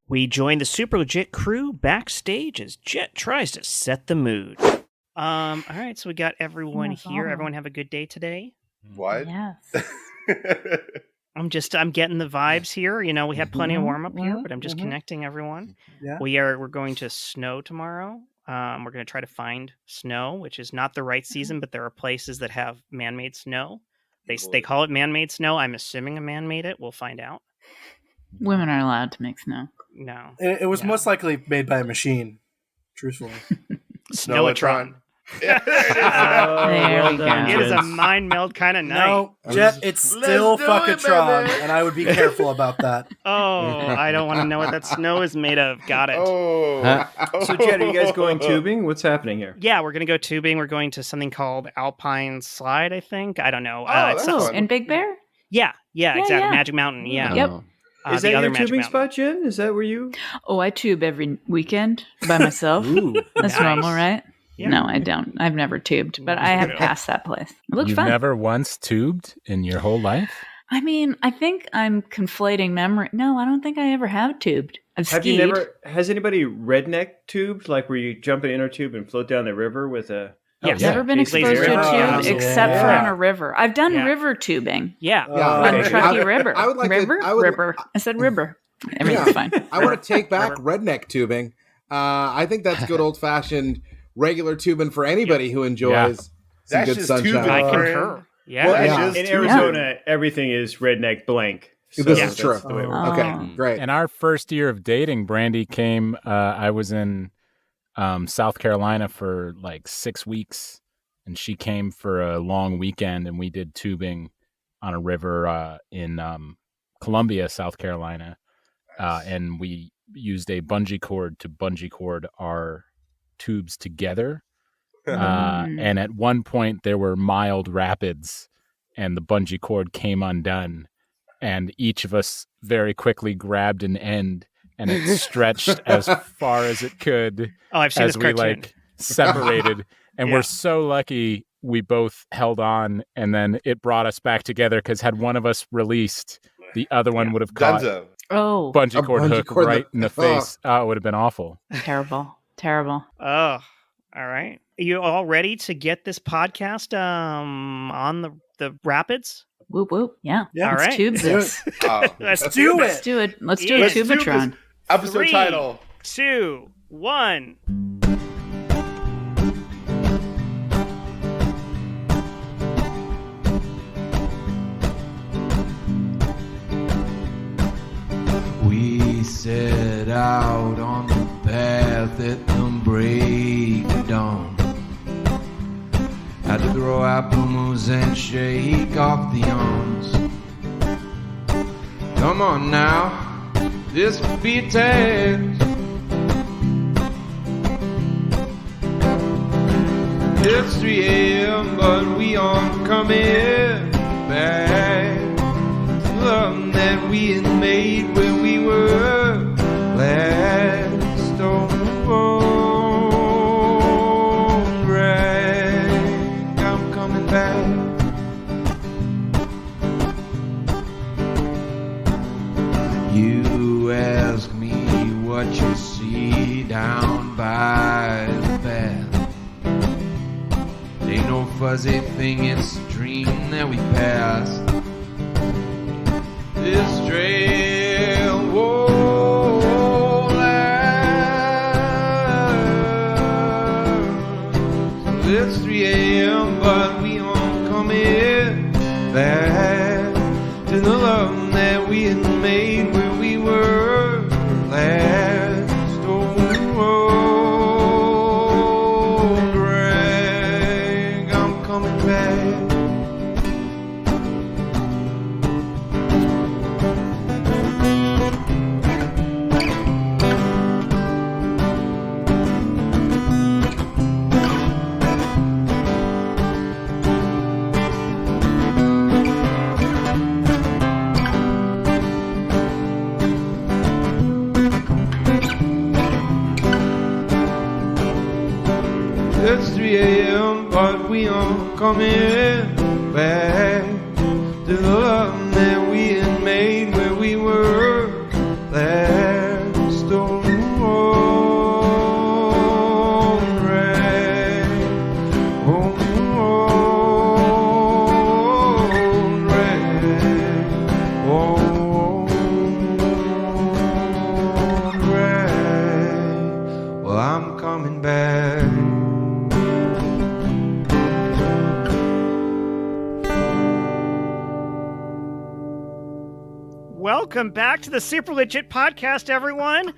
We join the super legit crew backstage as Jet tries to set the mood. All right, so we got everyone here. Everyone have a good day today? What? Yes. I'm getting the vibes here. You know, we had plenty of warm up here, but I'm just connecting everyone. Yeah. We're going to snow tomorrow. We're going to try to find snow, which is not the right season, but there are places that have man-made snow. They call it man-made snow. I'm assuming a man made it. We'll find out. Women are allowed to make snow. No. It was most likely made by a machine, truthfully. Snowatron. Yeah, There we go. It is a mind meld kind of night. No, Jet, it's still fucking Tron, and I would be careful about that. Oh, I don't want to know what that snow is made of. Got it. So, Jet, are you guys going tubing? What's happening here? Yeah, we're going to go tubing. We're going to something called Alpine Slide, I think. I don't know. In Big Bear? Yeah, exactly. Yeah. Magic Mountain, yeah. Yep. Is that your tubing spot, Jen? Is that where you... Oh, I tube every weekend by myself. Ooh, That's nice. normal, right? Yeah. No, I don't. I've never tubed, but I have passed that place. It looks You've fun. never once tubed in your whole life? I mean, I think I'm conflating memory. No, I don't think I ever have tubed. I've skied. Has anybody redneck tubed, like where you jump in an inner tube and float down the river with a... Yes. Never been Lazy exposed to river. a tube except for Yeah. on a river. I've done Yeah. river tubing. Yeah. On okay. Truckee River. I would like to- river? I would- river. I said river. Everything's fine. I want to take back redneck tubing. I think that's good old fashioned regular tubing for anybody who enjoys some That's good just sunshine. tubing. I concur. Yeah. Well, Yeah. just In tubing. Arizona, everything is redneck blank. This So is that's true. the way it works. Oh. Okay, great. In our first year of dating, Brandy came, I was in South Carolina for like 6 weeks, and she came for a long weekend, and we did tubing on a river in Columbia, South Carolina, and we used a bungee cord to bungee cord our tubes together. And at one point, there were mild rapids, and the bungee cord came undone, and each of us very quickly grabbed an end, and it stretched as far as it could. Oh, I've seen as this we cartoon. separated. And Yeah. we're so lucky we both held on, and then it brought us back together, because had one of us released, the other one would have caught Dunzo. Oh, bungee A cord bungee hook cord right hook. in the face. Oh, it would have been awful. terrible. Terrible. Oh, all right. Are you all ready to get this podcast on the rapids? Whoop whoop. Yeah. Yeah. All Let's right. tube this. Let's do Let's do it. Let's do Yeah. a tubatron. Episode 3, title. 2, 1. We set out on the path at the break of dawn. Had to throw out pumas and shake off the arms. Come on now, this will be a test. It's 3 a.m., but we aren't coming back. Love that we had made when we were last on the road. Right, I'm coming back. You ask me what you see down by the path. Ain't no fuzzy thing, it's a dream that we passed. This trail won't last. It's 3 a.m., but we aren't coming back to the love that we had made when we were last on the road. Greg, I'm coming back. It's 3 a.m., but we aren't coming back to the love that we had made where we were last Welcome back to the Super Legit Podcast, everyone.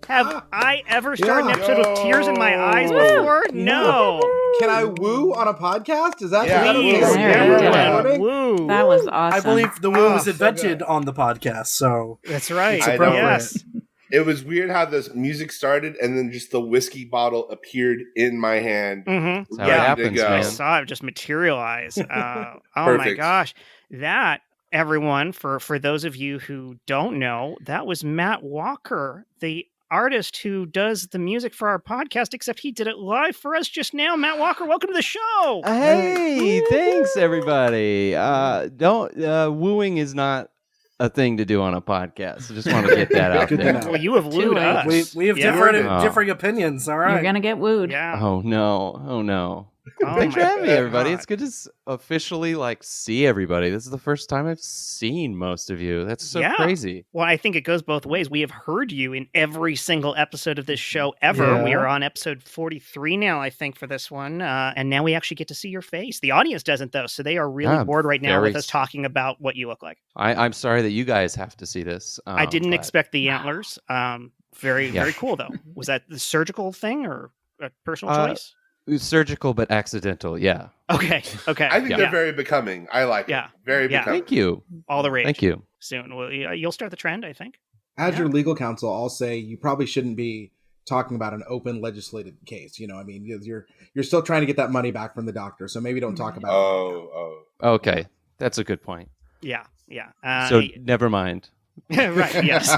Have I ever started an episode with tears in my eyes before? No. Can I woo on a podcast? Is that Please, okay? woo. That was awesome. I believe the woo was so invented good. on the podcast, so That's right. it's appropriate. Yes. It was weird how the music started and then just the whiskey bottle appeared in my hand. Mm-hmm. That's how it happens, I man. saw it just materialize. Oh my Perfect. gosh. That, everyone, for those of you who don't know, that was Matt Walker, the artist who does the music for our podcast, except he did it live for us just now. Matt Walker, welcome to the show. Hey, thanks everybody. Don't wooing is not a thing to do on a podcast. I just want to get that out Good to there. know. Well, you have wooed us. We have Yeah. differing opinions. All right. You're gonna get wooed. Yeah. Oh no. Oh Thanks for my having me, everybody. God. It's good to officially see everybody. This is the first time I've seen most of you. That's so Yeah. crazy. Well, I think it goes both ways. We have heard you in every single episode of this show ever. Yeah. We are on episode 43 now, I think, for this one. And now we actually get to see your face. The audience doesn't, though. So they are really Ah, bored right now very with us talking about what you look like. I'm sorry that you guys have to see this. I didn't but- expect the antlers. Very, Yeah. very cool, though. Was that the surgical thing or a personal choice? It was surgical but accidental. Yeah. Okay. I think Yeah. they're very becoming. I like Yeah. it. Very Yeah. becoming. Thank you. All the rage. Thank you. Soon. Well, you'll start the trend, I think. As Yeah. your legal counsel, I'll say you probably shouldn't be talking about an open legislative case. I mean, you're still trying to get that money back from the doctor, so maybe don't talk about it. Oh. Okay. That's a good point. Yeah. So never mind. Right. Yes.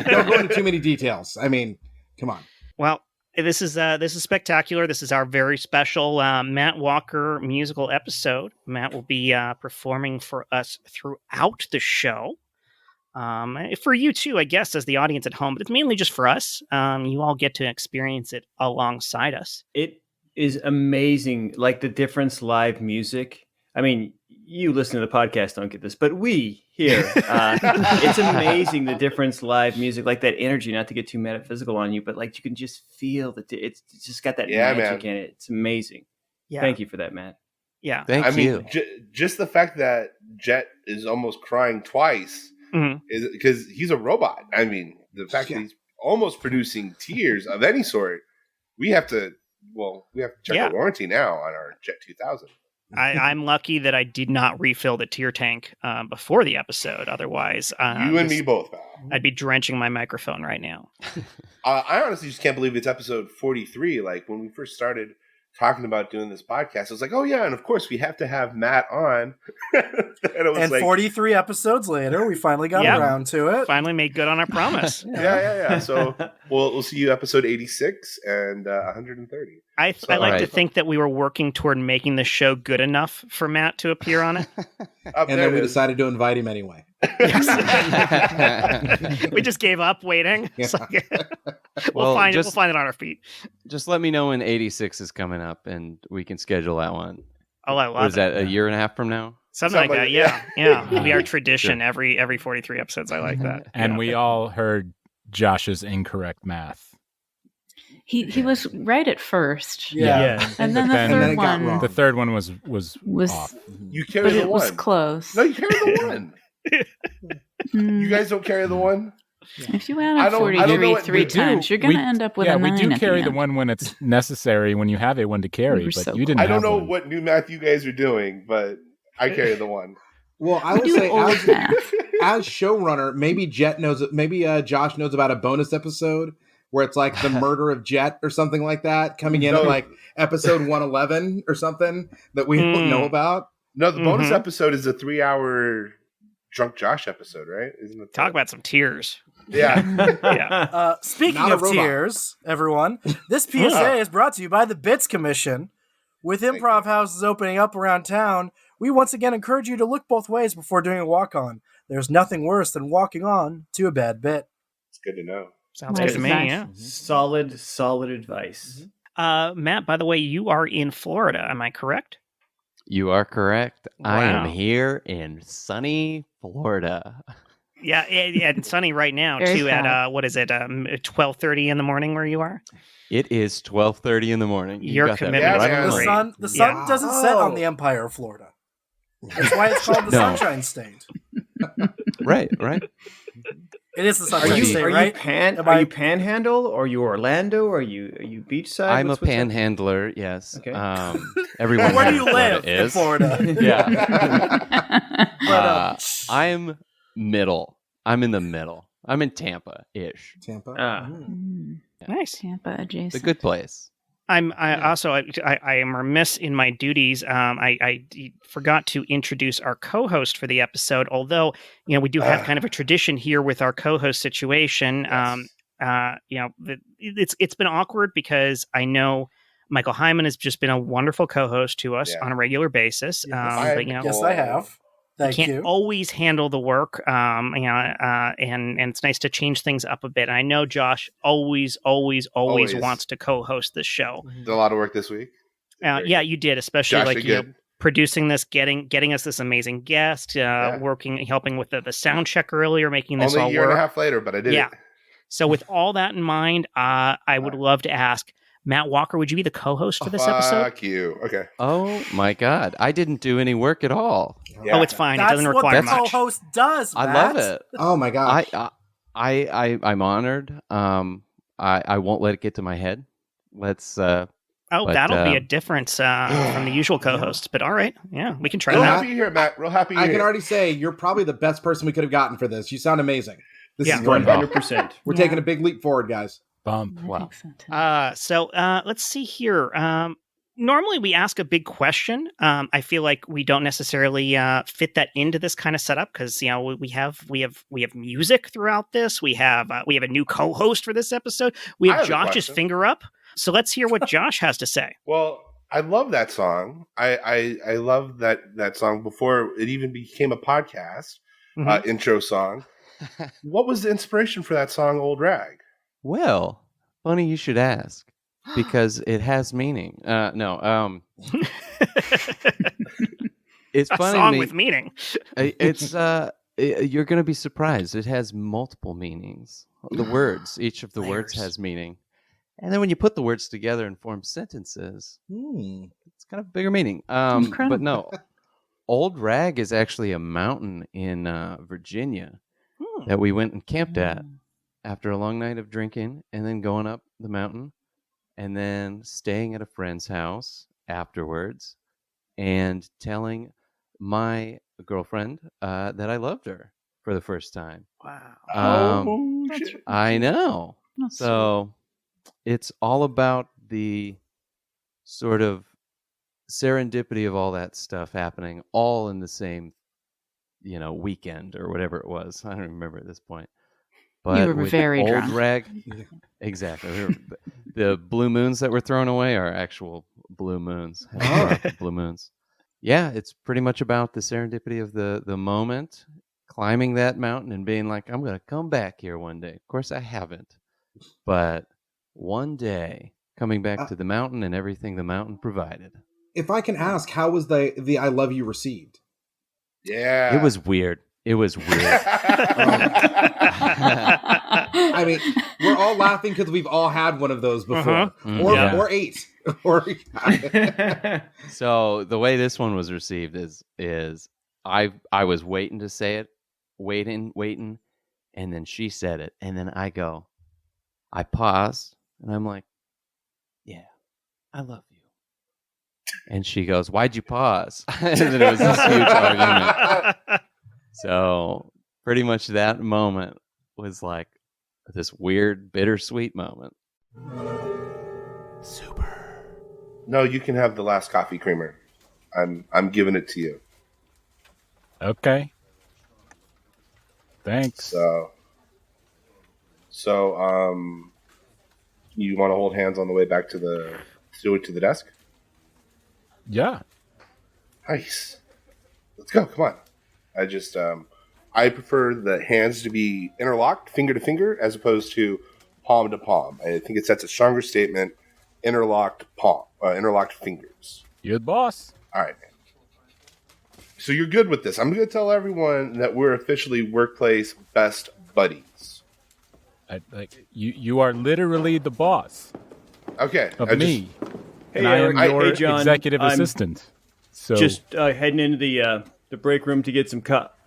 Don't go into too many details. I mean, come on. Well, this is spectacular. This is our very special Matt Walker musical episode. Matt will be performing for us throughout the show. For you too, I guess, as the audience at home, but it's mainly just for us. You all get to experience it alongside us. It is amazing, like the difference live music. I mean, you listen to the podcast don't get this, but we here, it's amazing the difference live music, like that energy. Not to get too metaphysical on you, but like you can just feel that it's just got that magic in it. It's amazing. Yeah. Thank you for that, Matt. Yeah. Thank I you. mean, just the fact that Jet is almost crying twice Mhm. is because he's a robot. I mean, the fact that he's almost producing tears of any sort, we have to check Yeah. the warranty now on our Jet 2000. I'm lucky that I did not refill the tear tank before the episode. Otherwise, You and me both, pal. I'd be drenching my microphone right now. I honestly just can't believe it's episode 43. Like when we first started talking about doing this podcast, I was like, oh yeah, and of course we have to have Matt on. And it was And 43 episodes later, we finally got Yeah. around to it. Finally made good on our promise. Yeah. So we'll see you episode 86 and 130. I like to Right. think that we were working toward making the show good enough for Matt to appear on it. Up And there then we it is. decided to invite him anyway. We just gave up waiting. It's like, we'll Well, find it. just- We'll find it on our feet. Just let me know when 86 is coming up, and we can schedule that one. Oh, I What love is it. that? A year and a half from now? Something like that. Something Yeah. It'll be our Sure. tradition every 43 episodes. I like that. And Yeah. we all heard Josh's incorrect math. He was right at first. Yeah. And then the Then- And then third it got one wrong. The third one was was, off. You carry but the it was one. close. No, you carry the one. You guys don't carry the one? If you add I up don't- I don't 43 know what three we do. times, you're going to We- end up with Yeah, a we 9 do at carry the the end. one when it's necessary, when you have a one to carry, We were but so you didn't I have don't know one. what new math you guys are doing, but I carry the one. Well, I We will do say, old as, math. as showrunner, maybe Jet knows. Maybe Josh knows about a bonus episode where it's like the murder of Jet or something like that coming in at No. like episode 111 or something that we don't know about. No, the bonus Mhm. episode is a 3-hour Drunk Josh episode, right? Isn't it? Talk about some tears. Yeah. Yeah. Speaking Not a of robot. tears, everyone, this PSA is brought to you by the Bits Commission. With Thank improv you. houses opening up around town, we once again encourage you to look both ways before doing a walk-on. There's nothing worse than walking on to a bad bit. It's good to know. Sounds Nice good to me. advice. Yeah. Solid advice. Matt, by the way, you are in Florida. Am I correct? You are correct. I am Wow. here in sunny Florida. Yeah, and sunny right now Very too. At proud. what is it? 12:30 in the morning where you are. It is 12:30 in the morning. You Your got that commitment is right on The the great. line. sun Yeah. doesn't set on Oh. the Empire of Florida. That's why it's called the No. Sunshine State. Right. It is the Are Sunshine you State, are right? are you Panhandle? Or are you Orlando? Are you Beachside? I'm What's a panhandler. Yes. Okay. Everyone Where do in you Florida live in is. Florida? Yeah. But, I'm middle. I'm in the middle. I'm in Tampa-ish. Tampa. Ah. Nice. Tampa adjacent. The good place. I am remiss in my duties. I forgot to introduce our co-host for the episode. Although we do have kind of a tradition here with our co-host situation. Yes. It's been awkward because I know Michael Heiman has just been a wonderful co-host to us on a regular basis. Yes. But yes, I have. Thank can't you. always handle the work, and it's nice to change things up a bit. And I know Josh always wants to co-host this show. Did a lot of work this week. Yeah, you did, especially Josh, producing this, getting us this amazing guest, helping with the sound check earlier, making this Only all a year work. and a half later, but I did it. So with all that in mind, I would love to ask Matt Walker, would you be the co-host for this episode? Fuck you. Okay. Oh my God. I didn't do any work at all. Yeah. Oh, it's fine. That's It doesn't what require the much. co-host does, I Matt. love it. Oh my gosh. I'm honored. I won't let it get to my head. Let's That'll be a difference from the usual co-hosts. But all right, yeah, we can try Real that. happy here, Matt. Real happy I here. can already say you're probably the best person we could have gotten for this. You sound amazing. This is great. 100%. We're taking a big leap forward, guys. Bump. Wow. So let's see here. Normally we ask a big question. I feel like we don't necessarily fit that into this kind of setup because we have music throughout this. We have a new co-host for this episode. We I have have a Josh's question. finger up. So let's hear what Josh has to say. Well, I love that song. I love that song before it even became a podcast intro song. What was the inspiration for that song, Old Rag? Well, funny you should ask because it has meaning. No. It's A funny. song with meaning. It's you're going to be surprised. It has multiple meanings. The words, each of the words has meaning. And then when you put the words together and form sentences, it's kind of a bigger meaning. But no, Old Rag is actually a mountain in Virginia that we went and camped at after a long night of drinking and then going up the mountain and then staying at a friend's house afterwards and telling my girlfriend that I loved her for the first time. Wow. I know. So it's all about the sort of serendipity of all that stuff happening all in the same, weekend or whatever it was. I don't remember at this point. But You were with very Old drunk. Rag, exactly. The blue moons that were thrown away are actual blue moons. Blue moons. Yeah, it's pretty much about the serendipity of the moment, climbing that mountain and being like, I'm going to come back here one day. Of course, I haven't. But one day, coming back to the mountain and everything the mountain provided. If I can ask, how was the I love you received? Yeah. It was weird. It was weird. I mean, we're all laughing because we've all had one of those before, or eight, or So the way this one was received is I was waiting to say it, waiting, and then she said it, and then I paused, and I'm like, yeah, I love you. And she goes, why'd you pause? And then it was this huge argument. So pretty much that moment was like this weird, bittersweet moment. Super. No, you can have the last coffee creamer. I'm giving it to you. Okay. Thanks. So, you want to hold hands on the way back to the desk? Yeah. Nice. Let's go. Come on. I prefer the hands to be interlocked, finger to finger, as opposed to palm to palm. I think it sets a stronger statement. Interlocked fingers. You're the boss. All right. So you're good with this. I'm going to tell everyone that we're officially workplace best buddies. You are literally the boss. Okay. Of me. Hey, and I am Eric. your Hey, John. executive I'm assistant. So just heading into the break room to get some cup.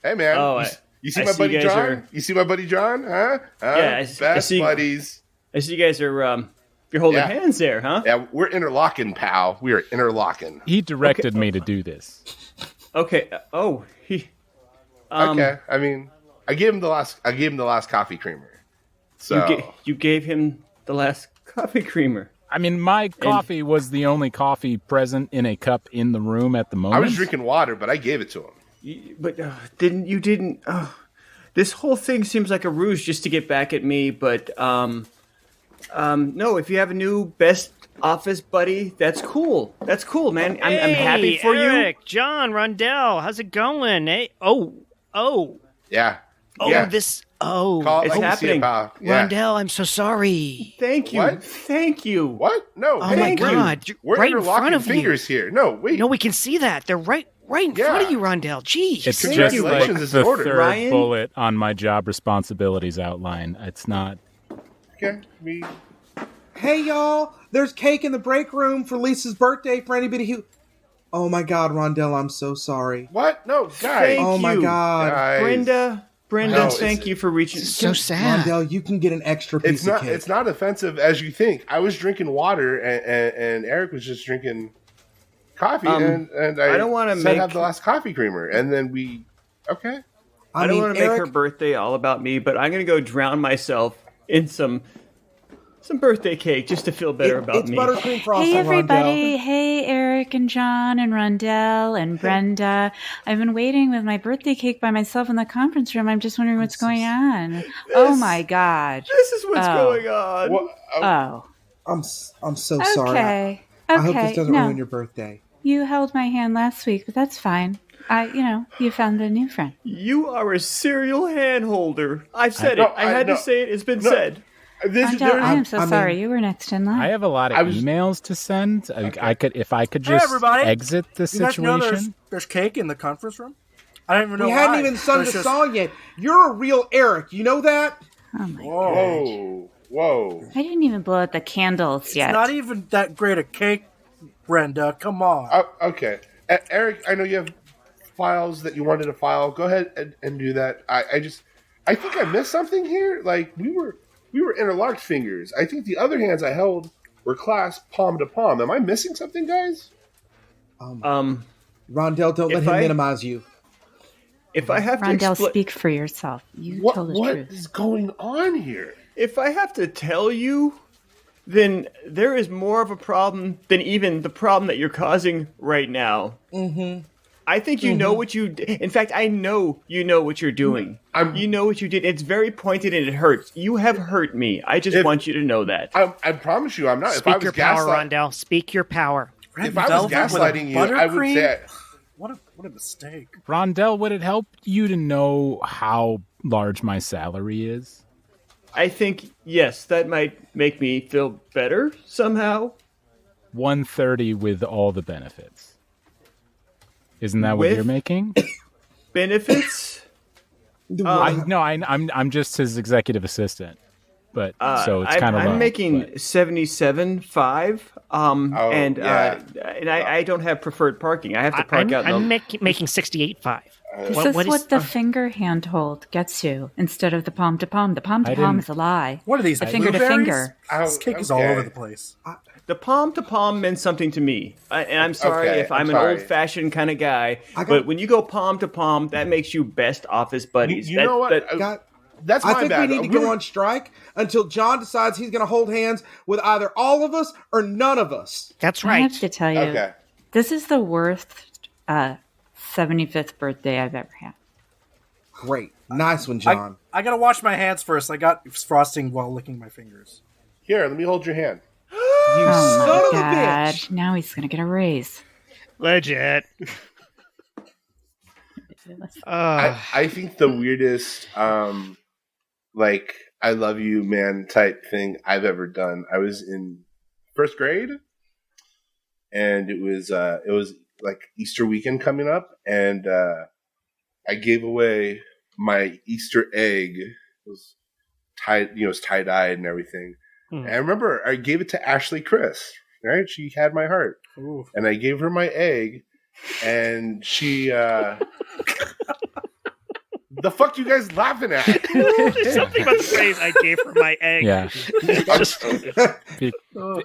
Hey, man. Oh, You see I my see buddy you guys John? are- You see my buddy John? Huh? Yeah, Best buddies. I see you guys are you're holding Yeah. hands there, huh? Yeah, we're interlocking, pal. We are interlocking. He directed me to do this. Okay. He. Okay. I mean, I gave him the last coffee creamer. So You gave him the last coffee creamer. I mean, my coffee was the only coffee present in a cup in the room at the moment. I was drinking water, but I gave it to him. But didn't. This whole thing seems like a ruse just to get back at me. But no, if you have a new best office buddy, that's cool. That's cool, man. I'm happy for Eric, John, Rondell, how's it going? Hey, Yeah. this. Call it it's like you see it, happening. pal. Yeah. Rondell, I'm so sorry. Thank you. What? Thank you. What? No. Oh my hey, God! We're right in interlocking front of fingers here. No, wait. No, we can see that. They're right in front of you, Rondell. Jeez. It's Thank just you. like Congratulations, it's the in order. third Ryan? bullet on my job responsibilities outline. It's not. Okay. Hey, y'all. There's cake in the break room for Lisa's birthday for anybody who... Oh, my God, Rondell, I'm so sorry. What? No, guys. Thank Oh, my you. God. Guys. Brenda, No, thank you for reaching. so sad. Rondell, you can get an extra piece of cake. It's not offensive as you think. I was drinking water and Eric was just drinking coffee and I don't wanna said make- have the last coffee creamer and then we okay. I don't want to Eric, make her birthday all about me, but I'm going to go drown myself in some birthday cake just to feel better about it's me. buttercream frosting, Hey, Rondell. everybody. Hey, Eric and John and Rondell and Brenda. I've been waiting with my birthday cake by myself in the conference room. I'm just wondering what's going on. Oh, my God. This is what's Oh. going on. What, Oh. I'm so sorry. Okay. I hope this doesn't no. ruin your birthday. You held my hand last week, but that's fine. You found a new friend. You are a serial hand holder. I've said No, it. I had no. to say it. It's been said. Rondell, I am so I mean- sorry. You were next in line. I have a lot of emails to send. I could, if I could just everybody. exit the You guys know situation. there's cake in the conference room? I don't even know We why. hadn't even sung There's the just- song yet. You're a real Eric. You know that? Oh, my God. Whoa. I didn't even blow out the candles yet. It's not even that great a cake, Brenda. Come on. Okay. Eric, I know you have files that you wanted to file. Go ahead and do that. I think I missed something here. Like we were interlocked fingers. I think the other hands I held were clasped palm to palm. Am I missing something, guys? Rondell, don't let If him I- minimize you. If I have Rondell, to expl- speak for yourself. You What told the truth. is going on here? if I have to tell you, then there is more of a problem than even the problem that you're causing right now. Mm-hmm. I think you know what you. In fact, I know you know what you're doing. You know what you did. It's very pointed and it hurts. You have hurt me. I just want you to know that. I promise you, I'm not. Speak your power, Rondell. Speak your power. If I was Velvet with a gaslighting you, I would buttercream? say. What a mistake. Rondell, would it help you to know how large my salary is? I think yes, that might make me feel better somehow. 130 with all the benefits. Isn't that what With- you're making? Benefits. I'm just his executive assistant, but so it's kind of low. I'm making but- 77.5. And yeah. and I don't have preferred parking. I have to park out. I'm making 68.5. This is what the finger handhold gets you instead of the palm to palm. The palm to palm is a lie. What are these? The finger to blueberries? finger. This cake is all Okay. over the place. The palm to palm meant something to me, and I'm sorry Okay, if I'm I'm an sorry. old-fashioned kind of guy. But when you go palm to palm, that makes you best office buddies. You know what? God, That's my I think bad. we need to go on strike until John decides he's going to hold hands with either all of us or none of us. That's I right. have to tell you, Okay. this is the worst 75th birthday I've ever had. Great. Nice one, John. I gotta wash my hands first. I got frosting while licking my fingers. Here, let me hold your hand. You Oh son my of a God. bitch. Now he's going to get a raise. Legit. I think the weirdest, like, I love you, man type thing I've ever done. I was in first grade, and it was like Easter weekend coming up, and I gave away my Easter egg. It was tie-dyed and everything. And I remember I gave it to Ashley Chris, right? She had my heart. Ooh. And I gave her my egg, and she the The fuck you guys laughing at? There's something about the phrase "I gave her my egg." Yeah.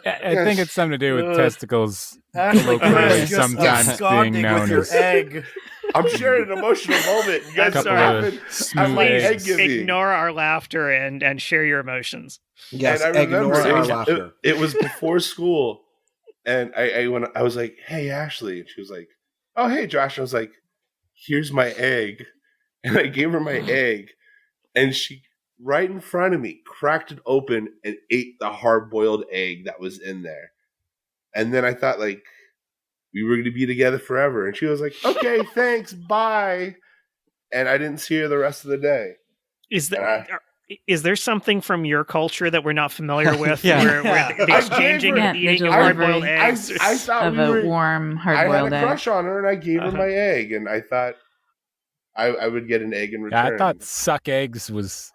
I think it's something to do with testicles colloquially sometimes being known as egg. I'm sharing an emotional moment. You guys are laughing at my egg giving. Ignore our laughter and share your emotions. Yes, and I remember our laughter. it was before school, and I was like, "Hey, Ashley," and she was like, "Oh, hey, Josh." I was like, "Here's my egg," and I gave her my egg, and she right in front of me cracked it open and ate the hard-boiled egg that was in there. And then I thought, like, we were going to be together forever, and she was like, "Okay, thanks, bye," and I didn't see her the rest of the day. Is there something from your culture that we're not familiar with? Yeah. Where the exchanging and eating of hard-boiled eggs? I thought of a warm hard-boiled egg. I had a crush on her, and I gave her my egg, and I thought I would get an egg in return. Yeah, I thought suck eggs was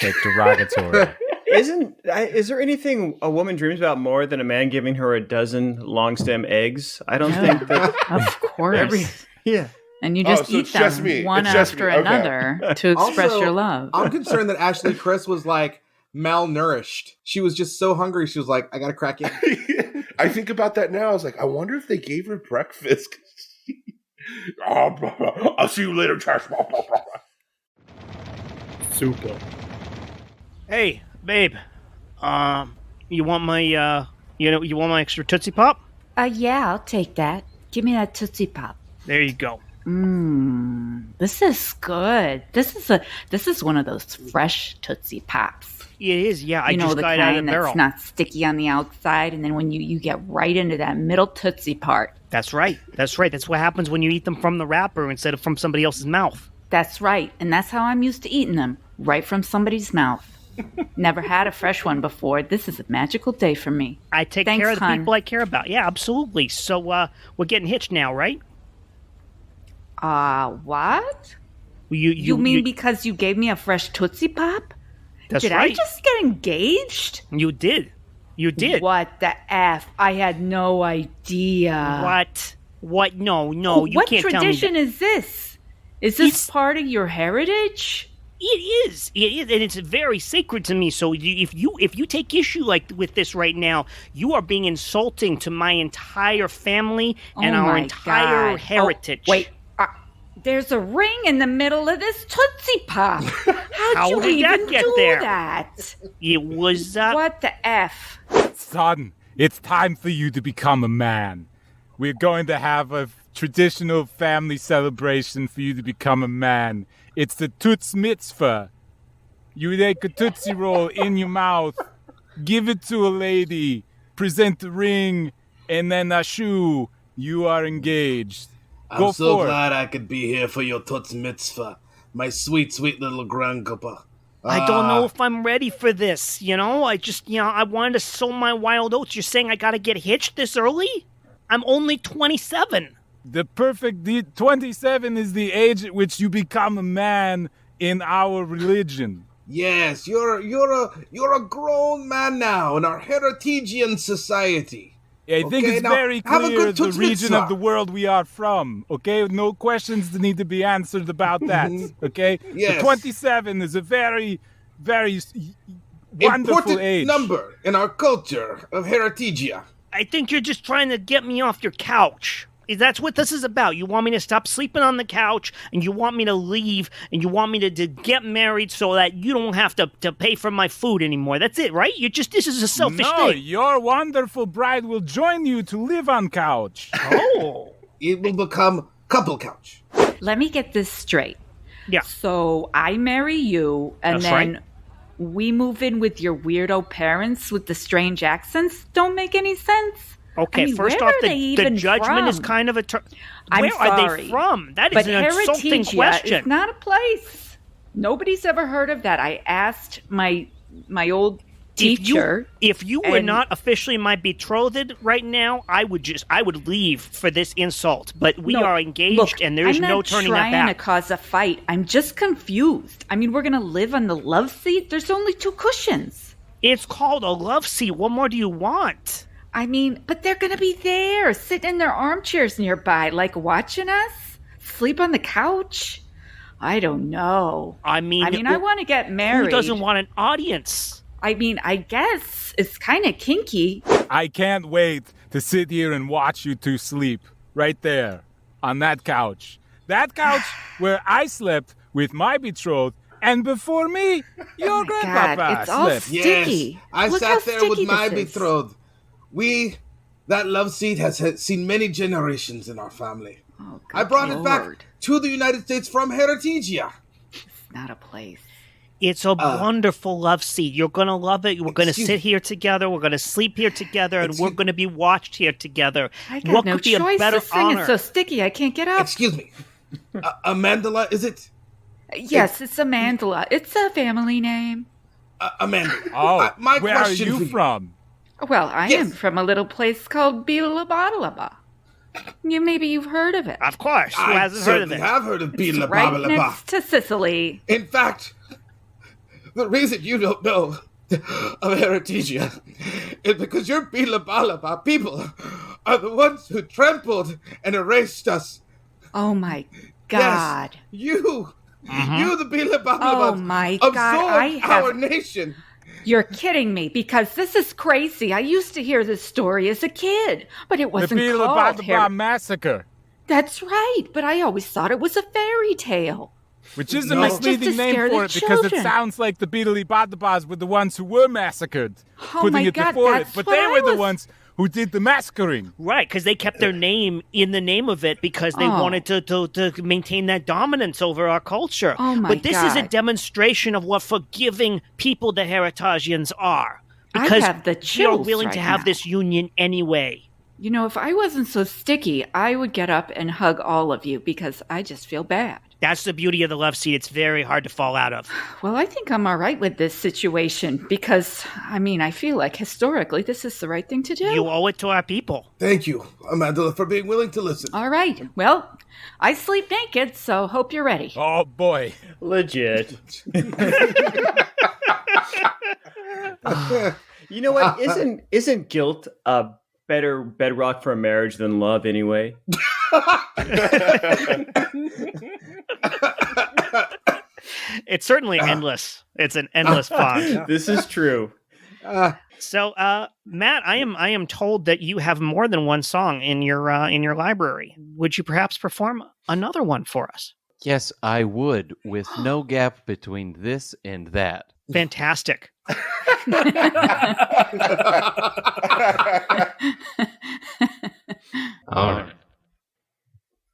like derogatory. Is there anything a woman dreams about more than a man giving her a dozen long stem eggs? I don't think that. Of course. Yeah. And you just eat them one after another to express your love. I'm concerned that Ashley Chris was like malnourished. She was just so hungry. She was like, I got to crack in. I think about that now. I was like, I wonder if they gave her breakfast. I'll see you later, trash. Super. Hey, babe. You want my you want my extra Tootsie Pop? Yeah, I'll take that. Give me that Tootsie Pop. There you go. This is good. This is one of those fresh Tootsie Pops. It is, yeah. I you know, just the got it out of kind the barrel. that's not sticky on the outside, and then when you get right into that middle Tootsie part. That's right. That's what happens when you eat them from the wrapper instead of from somebody else's mouth. That's right, and that's how I'm used to eating them, right from somebody's mouth. Never had a fresh one before. This is a magical day for me. I take Thanks, care of the hon. people I care about. Yeah, absolutely. So we're getting hitched now, right? What? You mean because you gave me a fresh Tootsie Pop? That's Did right. I just get engaged? You did. You did. What the F? I had no idea. What? No, you What can't tell me tradition that. is this? Is this part of your heritage? It is, and it's very sacred to me. So if you take issue with this right now, you are being insulting to my entire family and our entire heritage. Wait, there's a ring in the middle of this Tootsie Pop. How'd you did even that get do there? that? It was What the F? Son, it's time for you to become a man. We're going to have a traditional family celebration for you to become a man. It's the Toots Mitzvah. You take a Tootsie Roll in your mouth, give it to a lady, present the ring, and then ashu, you are engaged. I'm so glad I could be here for your Toots Mitzvah, my sweet, sweet little grandpapa. I don't know if I'm ready for this, I wanted to sow my wild oats. You're saying I gotta get hitched this early? I'm only 27. The perfect 27 is the age at which you become a man in our religion. Yes, you're a grown man now in our Heretigian society. I think it's very clear the region of the world we are from, okay? No questions that need to be answered about that, okay? Yes. The 27 is a very, very wonderful important age. number in our culture of Heretigia. I think you're just trying to get me off your couch. That's what this is about. You want me to stop sleeping on the couch, and you want me to leave, and you want me to get married so that you don't have to pay for my food anymore. That's it, right? This is a selfish No, thing. your wonderful bride will join you to live on couch. Oh. It will become couple couch. Let me get this straight. Yeah. So I marry you, and That's then right. we move in with your weirdo parents with the strange accents. Don't make any sense. Okay, I mean, first where off, are they the even judgment is from? kind of a I'm Where are sorry, they from? That but is an insulting Heretigia question. is not a place. Nobody's ever heard of that. I asked my old teacher. If you were not officially my betrothed right now, I would leave for this insult. But we are engaged, look, and there's no turning that I'm not trying to back. cause a fight. I'm just confused. I mean, we're going to live on the love seat? There's only 2 cushions. It's called a love seat. What more do you want? I mean, but they're going to be there, sitting in their armchairs nearby, like watching us sleep on the couch. I don't know. I mean, I want to get married. Who doesn't want an audience? I mean, I guess it's kind of kinky. I can't wait to sit here and watch you two sleep right there on that couch. That couch where I slept with my betrothed, and before me, your grandpapa God, it's all slept. sticky. Yes, I Look sat how there with sticky my this is. betrothed. That love seat has seen many generations in our family. Oh, I brought good it back Lord. to the United States from Heretigia. It's not a place. It's a wonderful love seat. You're going to love it. We're going to sit here together. We're going to sleep here together, and we're going to be watched here together. I got What no could be choice. a better This thing honor? is so sticky, I can't get up. Excuse me. Amandala, is it? Yes, it's Amandala. It's a family name. Amanda. Oh, my where are question you for from? Well, I am Yes. from a little place called Bilabadalaba. Maybe you've heard of it. Of course. Who I hasn't heard of certainly it? have heard of Bila It's right Babalaba. next to Sicily. In fact, the reason you don't know of Heretigia is because your Bila Balaba people are the ones who trampled and erased us. Oh my God. Yes, you, the Bila Balaba, Oh my God, I absorbed have- our nation. You're kidding me, because this is crazy. I used to hear this story as a kid, but it The wasn't Bila called Badaba massacre, That's right, but I always thought it was a fairy tale. which is a No. misleading Just to name scare for the it because it children. sounds like the Beedly Badabas were the ones who were massacred, Oh putting my it God, before it. that's But what they I were the was- ones who did the massacring. Right, because they kept their name in the name of it because they Oh. wanted to maintain that dominance over our culture. Oh my But this is a God. demonstration of what forgiving people the Heritagians are. I Because have the we are chills willing to right have now. this union anyway. You know, if I wasn't so sticky, I would get up and hug all of you because I just feel bad. That's the beauty of the love seat. It's very hard to fall out of. Well, I think I'm all right with this situation because, I feel like historically this is the right thing to do. You owe it to our people. Thank you, Amanda, for being willing to listen. All right. Well, I sleep naked, so hope you're ready. Oh boy. Legit. You know what? Isn't guilt a better bedrock for a marriage than love anyway? It's certainly endless. It's an endless pond. This is true. So, Matt, I am told that you have more than one song in your library. Would you perhaps perform another one for us? Yes, I would, with no gap between this and that. Fantastic. All right.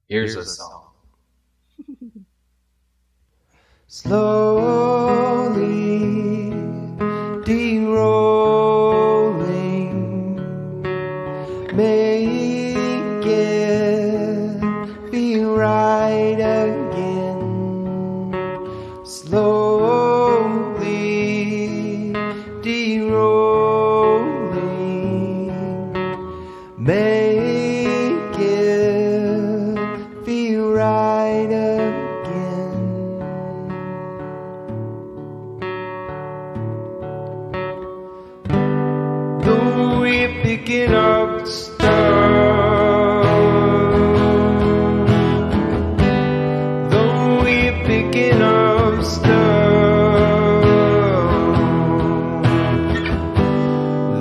Here's a song. Slowly de-rolling, make it feel right again. Slowly de-rolling, make it feel right again. Though we're picking up stuff, though we're picking up stuff,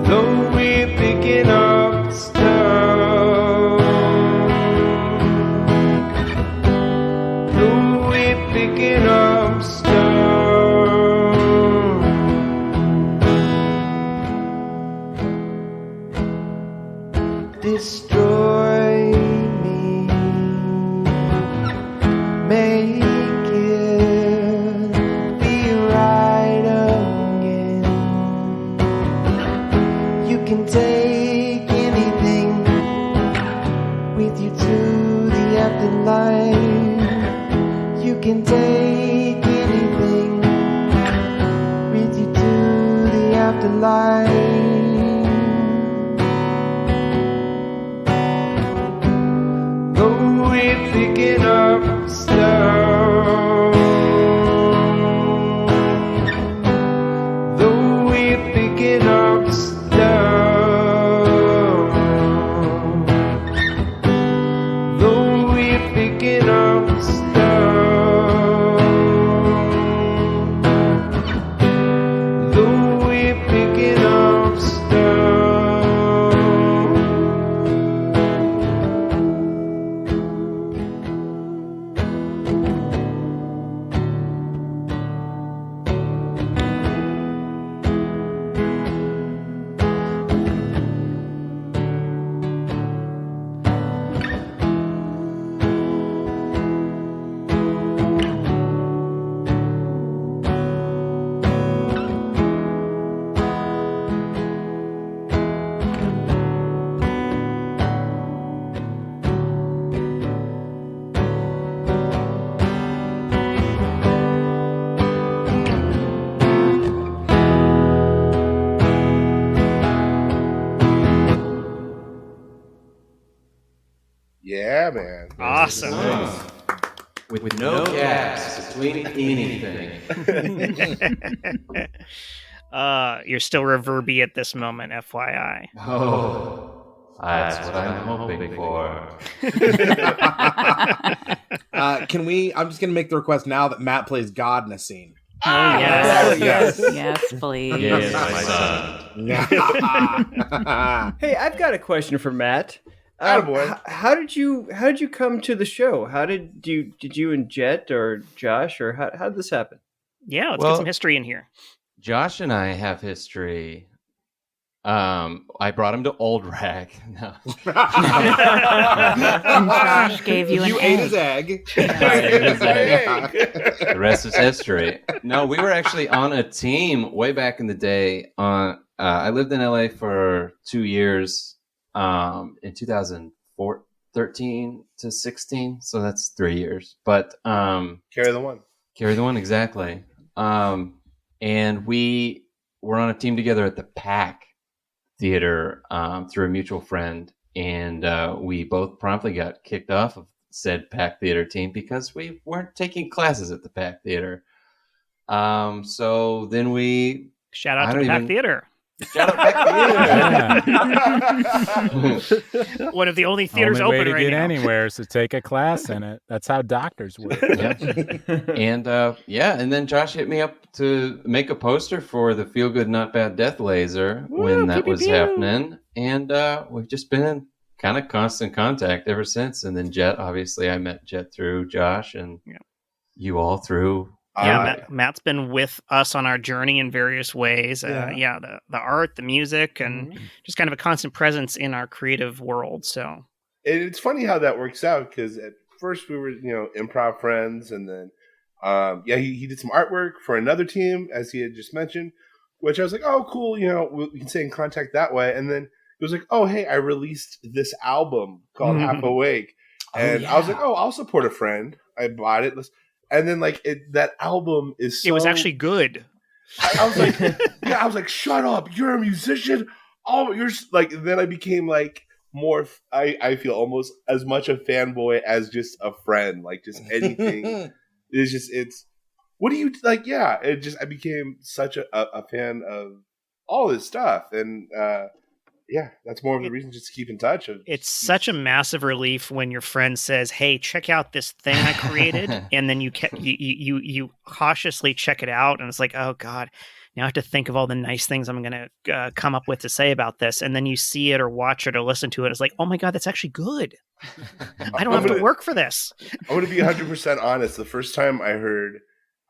though we're picking up stuff, though we're picking up stuff. Destroy me, make it feel right again. You can take anything with you to the afterlife. You can take anything with you to the afterlife. Though we're picking up stuff, though we're picking up stuff, though we're picking up stuff, Yeah, man. Awesome. With no gaps between anything. You're still reverby at this moment, FYI. Oh, that's what I'm hoping for. Can we? I'm just gonna make the request now that Matt plays God in a scene. Oh, yes. Yes, please. Yes, my son. Hey, I've got a question for Matt. Attaboy. How did you come to the show? How did you and Jet or Josh or how did this happen? Yeah, let's Well- get some history in here. Josh and I have history. I brought him to Old Rag. No. And Josh gave you an You ate his egg. The rest is history. No, we were actually on a team way back in the day. I lived in LA for 2 years, in 2013 to 16, so that's 3 years. But Carry the one. carry the one exactly. And we were on a team together at the PAC Theater through a mutual friend, and we both promptly got kicked off of said PAC Theater team because we weren't taking classes at the PAC Theater. So then we Shout out I to don't the Pack even- Theater. shout out PAC Theater. One of the only theaters Only way open to right get now. anywhere is to take a class in it. That's how doctors work. Yep. And and then Josh hit me up to make a poster for the Feel Good Not Bad Death Laser when that was happening, and we've just been in kind of constant contact ever since. And then Jet, obviously, I met Jet through Josh, and you all through. Yeah, Matt's been with us on our journey in various ways. The art, the music, and just kind of a constant presence in our creative world. So It's funny how that works out because at first we were, improv friends, and then, he did some artwork for another team, as he had just mentioned, which I was like, oh, cool, we can stay in contact that way. And then it was like, oh, hey, I released this album called Half Awake, and I was like, oh, I'll support a friend. I bought it. And then that album is so... it was actually good. I was like, I was like, shut up, you're a musician. Oh, you're then I became more, I feel almost as much a fanboy as just a friend, just anything. What do you like? Yeah, I became such a fan of all this stuff. And that's more of the reason just to keep in touch. It's such a massive relief when your friend says, "Hey, check out this thing I created," and then you cautiously check it out, and it's like, "Oh God, now I have to think of all the nice things I'm going to come up with to say about this." And then you see it or watch it or listen to it, it's like, "Oh my God, that's actually good. I don't have to work for this." I'm going to be 100% honest. The first time I heard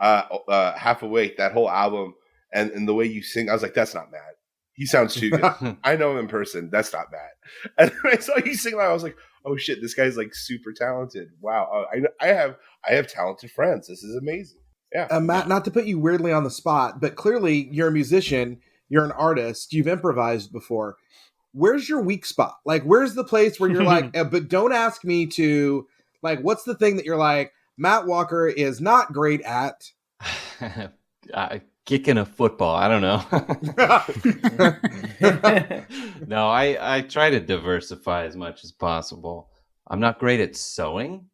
Half Awake, that whole album, and the way you sing, I was like, "That's not Matt. He sounds too good. I know him in person. That's not bad." And then I saw you sing live. I was like, "Oh shit, this guy's super talented. Wow, I have talented friends. This is amazing." Yeah, Matt, not to put you weirdly on the spot, but clearly you're a musician. You're an artist. You've improvised before. Where's your weak spot? Where's the place where you're like, but don't ask me to. What's the thing that you're like? Matt Walker is not great at. Kicking a football. I don't know. No, I try to diversify as much as possible. I'm not great at sewing.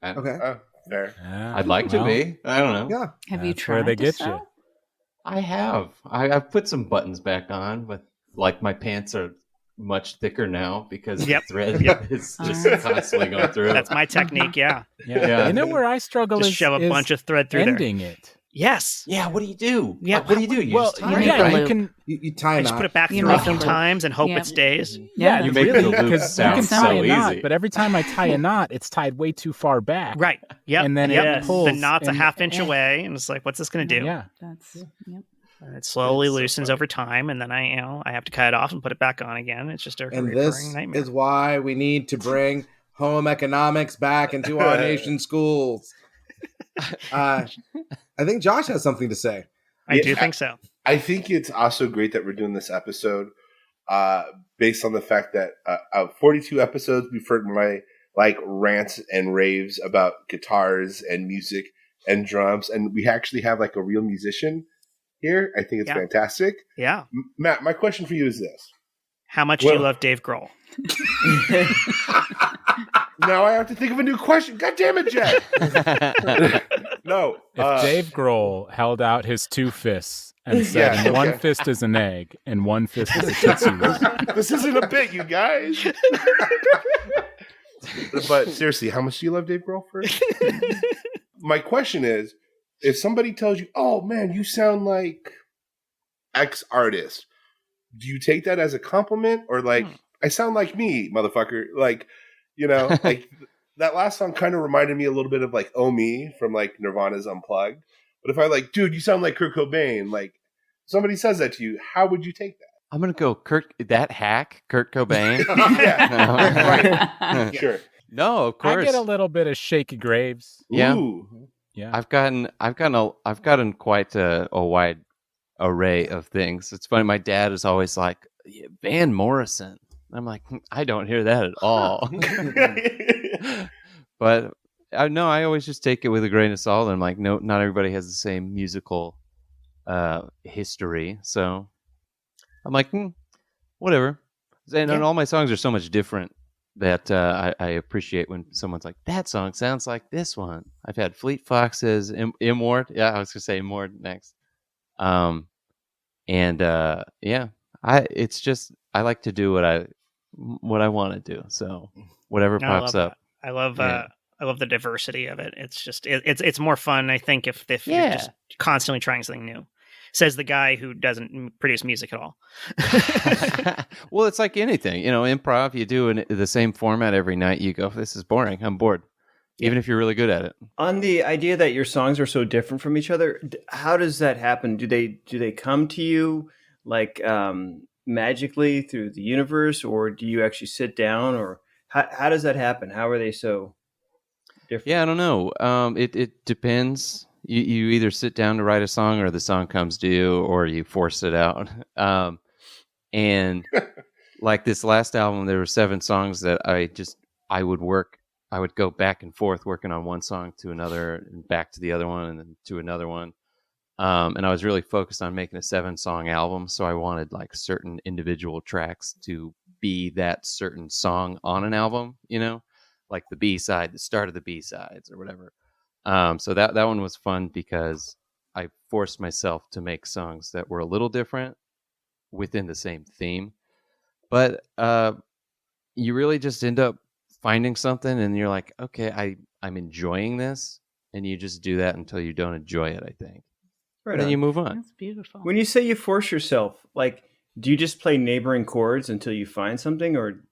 Okay. Fair. Yeah, I'd like to be. I don't know. Yeah. Have you That's where tried they to get sew? you. I have. I've put some buttons back on, but my pants are much thicker now because the thread is just constantly going through. That's my technique. Yeah, Yeah. You know where I struggle just is shove a bunch of thread through ending there. it. Yes. Yeah, what do you do? Yeah, What do you do? You Well, just tie it? make a you loop. can. You tie I a just knot. put it back You through a make few a loop. times and hope Yeah. it stays. Yeah. You make the loop because you sound can tie so a knot, easy. but every time I tie a knot, it's tied way too far back. Right. Yep. And then it Yep. pulls. The knot's a and- half inch away, and it's like, what's this going to do? Yeah. That's yep. And it slowly That's so loosens funny. over time, and then I have to cut it off and put it back on again. It's just a And recurring this nightmare. is why we need to bring home economics back into our nation's schools. I think Josh has something to say. I do think so. I think it's also great that we're doing this episode based on the fact that out of 42 episodes, we've heard my rants and raves about guitars and music and drums, and we actually have a real musician here. I think it's fantastic. Yeah. Matt, my question for you is this. How much do you love Dave Grohl? Now I have to think of a new question. God damn it, Jack. No. If Dave Grohl held out his two fists and said, one fist is an egg and one fist is a Tootsie Roll. This isn't a bit, you guys. But seriously, how much do you love Dave Grohl first? My question is, if somebody tells you, oh man, you sound like X artist, do you take that as a compliment or like, I sound like me, motherfucker? Like, you know, like that last song kind of reminded me a little bit of like Oh Me from like Nirvana's Unplugged. But if I like, dude, you sound like Kurt Cobain, like somebody says that to you, how would you take that? I'm going to go Kurt Cobain. Right. Sure. No, of course. I get a little bit of Shaky Graves. Yeah. Ooh. Yeah. I've gotten quite a wide array of things. It's funny. My dad is always like, Van Morrison. I'm like, I don't hear that at all. But I always just take it with a grain of salt. I'm like, no, not everybody has the same musical history. So I'm like, whatever. And all my songs are so much different that I appreciate when someone's like, that song sounds like this one. I've had Fleet Foxes, Immort. Yeah, I was going to say Immort next. It's just, I like to do what I want to do. So whatever pops up. I love the diversity of it. It's just, it's more fun, I think, if you're just constantly trying something new. Says the guy who doesn't produce music at all. Well, it's like anything, improv. You do the same format every night. You go, this is boring. I'm bored. Even if you're really good at it. On the idea that your songs are so different from each other, how does that happen? Do they come to you like magically through the universe, or do you actually sit down, or how does that happen? How are they so different? Yeah, I don't know. It depends. You either sit down to write a song, or the song comes to you, or you force it out. And like this last album, there were 7 songs that I would go back and forth working on one song to another, and back to the other one, and then to another one. And I was really focused on making a 7-song album, so I wanted like certain individual tracks to be that certain song on an album, like the B-side, the start of the B-sides or whatever. So that one was fun because I forced myself to make songs that were a little different within the same theme. But you really just end up finding something and you're like, okay, I'm enjoying this. And you just do that until you don't enjoy it, I think. Right. And then you move on. That's beautiful. When you say you force yourself, like, do you just play neighboring chords until you find something? Or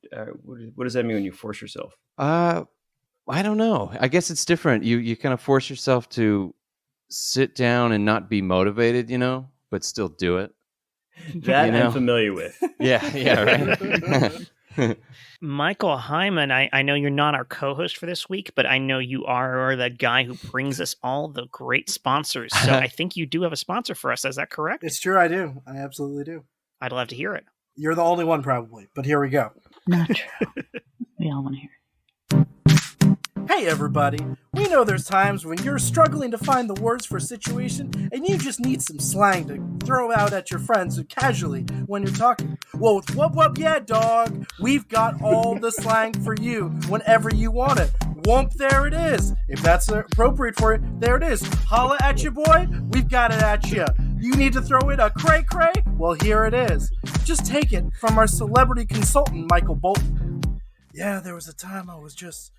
what does that mean when you force yourself? I don't know. I guess it's different. You kind of force yourself to sit down and not be motivated, but still do it. That I'm familiar with. Yeah, right. Michael Heiman, I know you're not our co-host for this week, but I know you are the guy who brings us all the great sponsors. So I think you do have a sponsor for us. Is that correct? It's true, I do. I absolutely do. I'd love to hear it. You're the only one, probably, but here we go. Not true. We all want to hear it. Hey everybody, we know there's times when you're struggling to find the words for a situation and you just need some slang to throw out at your friends casually when you're talking. Well, with Wub Yeah Dawg, we've got all the slang for you whenever you want it. Whoomp, there it is. If that's appropriate for you, there it is. Holla at you, boy, we've got it at you. You need to throw in a cray-cray? Well, here it is. Just take it from our celebrity consultant, Michael Bolton. Yeah, there was a time I was just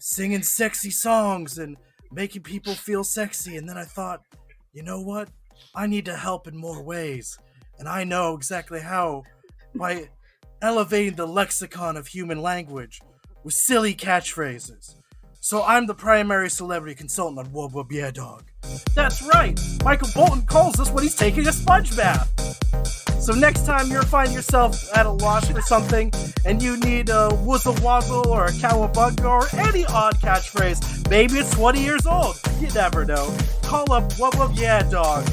singing sexy songs and making people feel sexy, and then I thought, you know what? I need to help in more ways, and I know exactly how, by elevating the lexicon of human language with silly catchphrases. So I'm the primary celebrity consultant on Wub Yeah Dawg. That's right! Michael Bolton calls us when he's taking a sponge bath! So next time you find yourself at a loss for something and you need a wuzzle woggle or a cowabunga or any odd catchphrase, maybe it's 20 years old, you never know. Call up Wub Yeah Dawg.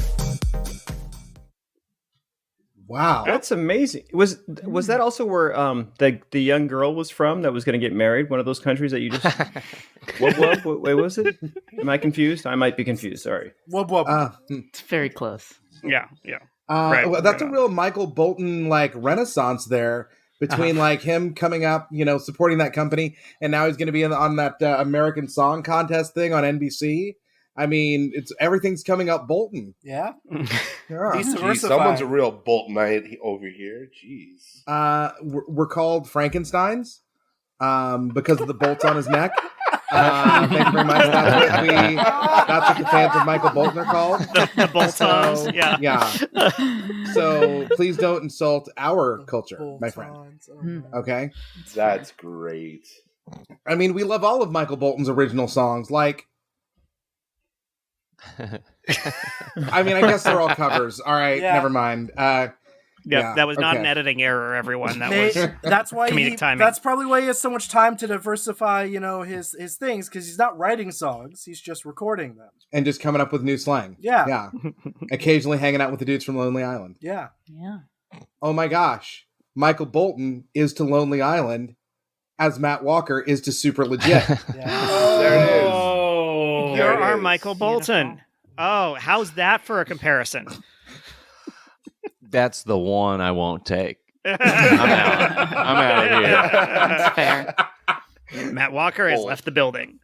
Wow, that's amazing. Was that also where the young girl was from that was going to get married? One of those countries that you just what wait, was it? Am I confused? I might be confused. Sorry. It's very close. Yeah. Well, that's a real Michael Bolton like renaissance there. between like him coming up, supporting that company, and now he's going to be on that American Song Contest thing on NBC. I mean, everything's coming up Bolton. Yeah. Yeah. He's Jeez, diversified. someone's a real Boltonite over here. Jeez. We're called Frankensteins because of the bolts on his neck. Thank you very much. That's what the fans of Michael Bolton are called. The Boltons. Yeah. So please don't insult our culture, my friend. Okay? That's great. I mean, we love all of Michael Bolton's original songs. Like, I mean, I guess they're all covers. All right, never mind. That was not an editing error, everyone. That's why comedic timing. That's probably why he has so much time to diversify, his things, because he's not writing songs; he's just recording them and just coming up with new slang. Yeah. Occasionally hanging out with the dudes from Lonely Island. Yeah. Oh my gosh, Michael Bolton is to Lonely Island as Matt Walker is to Super Legit. There it is. You're our Michael Bolton. Oh, how's that for a comparison? That's the one I won't take. I'm out of here. That's fair. Matt Walker has left the building.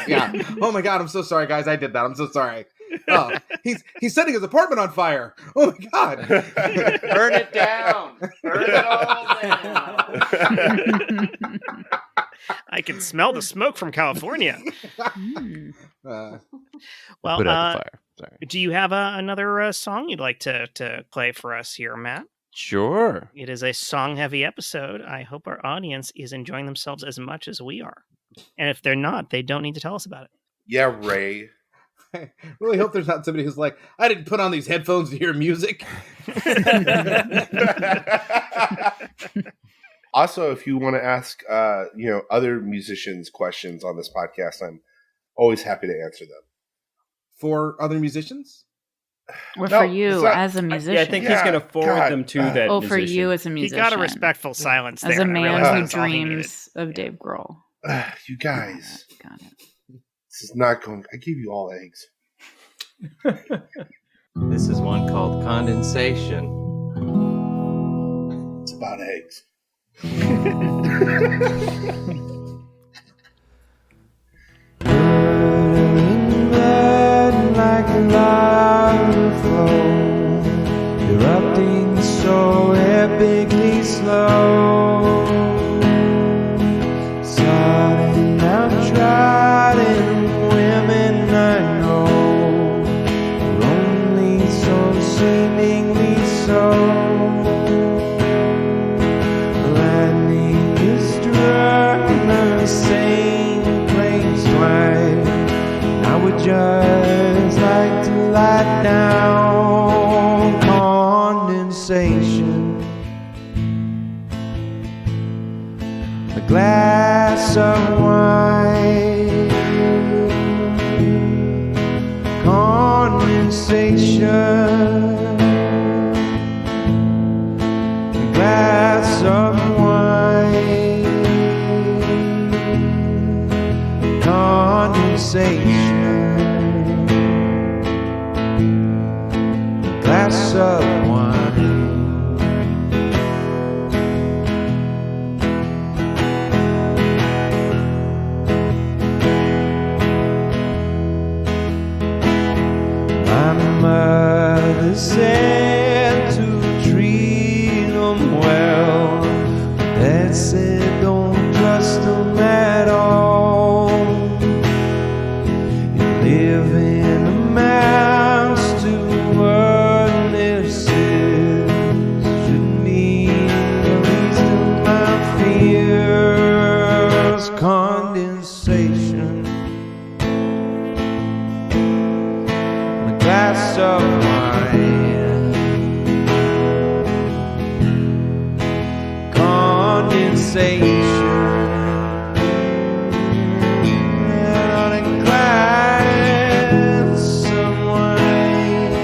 Yeah. Oh my God, I'm so sorry, guys. I did that. I'm so sorry. Oh, he's setting his apartment on fire. Oh my God. Burn it down. Burn it all down. I can smell the smoke from California. Well, put out the fire. Sorry. Do you have another song you'd like to play for us here, Matt? Sure. It is a song-heavy episode. I hope our audience is enjoying themselves as much as we are. And if they're not, they don't need to tell us about it. Yeah, Ray. I really hope there's not somebody who's like, I didn't put on these headphones to hear music. Also, if you want to ask, other musicians questions on this podcast, I'm always happy to answer them. For other musicians? Or for you as a musician? Yeah, I think he's going to forward them to that Oh, musician. for you as a musician. He got a respectful silence as there. a man who dreams of Dave Grohl. You guys. Got it. This is not going... I give you all eggs. This is one called Condensation. It's about eggs. Like a lava flow, erupting so epically slow, sudden outtrodden women I know, only so seemingly so. Lightning is struck in the same place twice. I would just like to light down condensation. A glass of wine. Condensation. A glass of wine. Condensation. Glass of wine. My mother said to treat them well, but that said don't trust them at all. You live in a mouse to what this is. Shouldn't be the least of my fears. Condensation. A glass of wine. Condensation. On a glass of wine.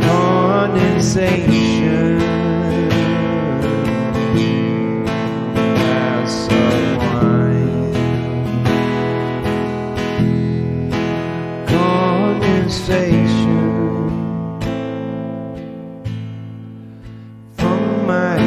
Condensation. Glass of wine. Condensation from my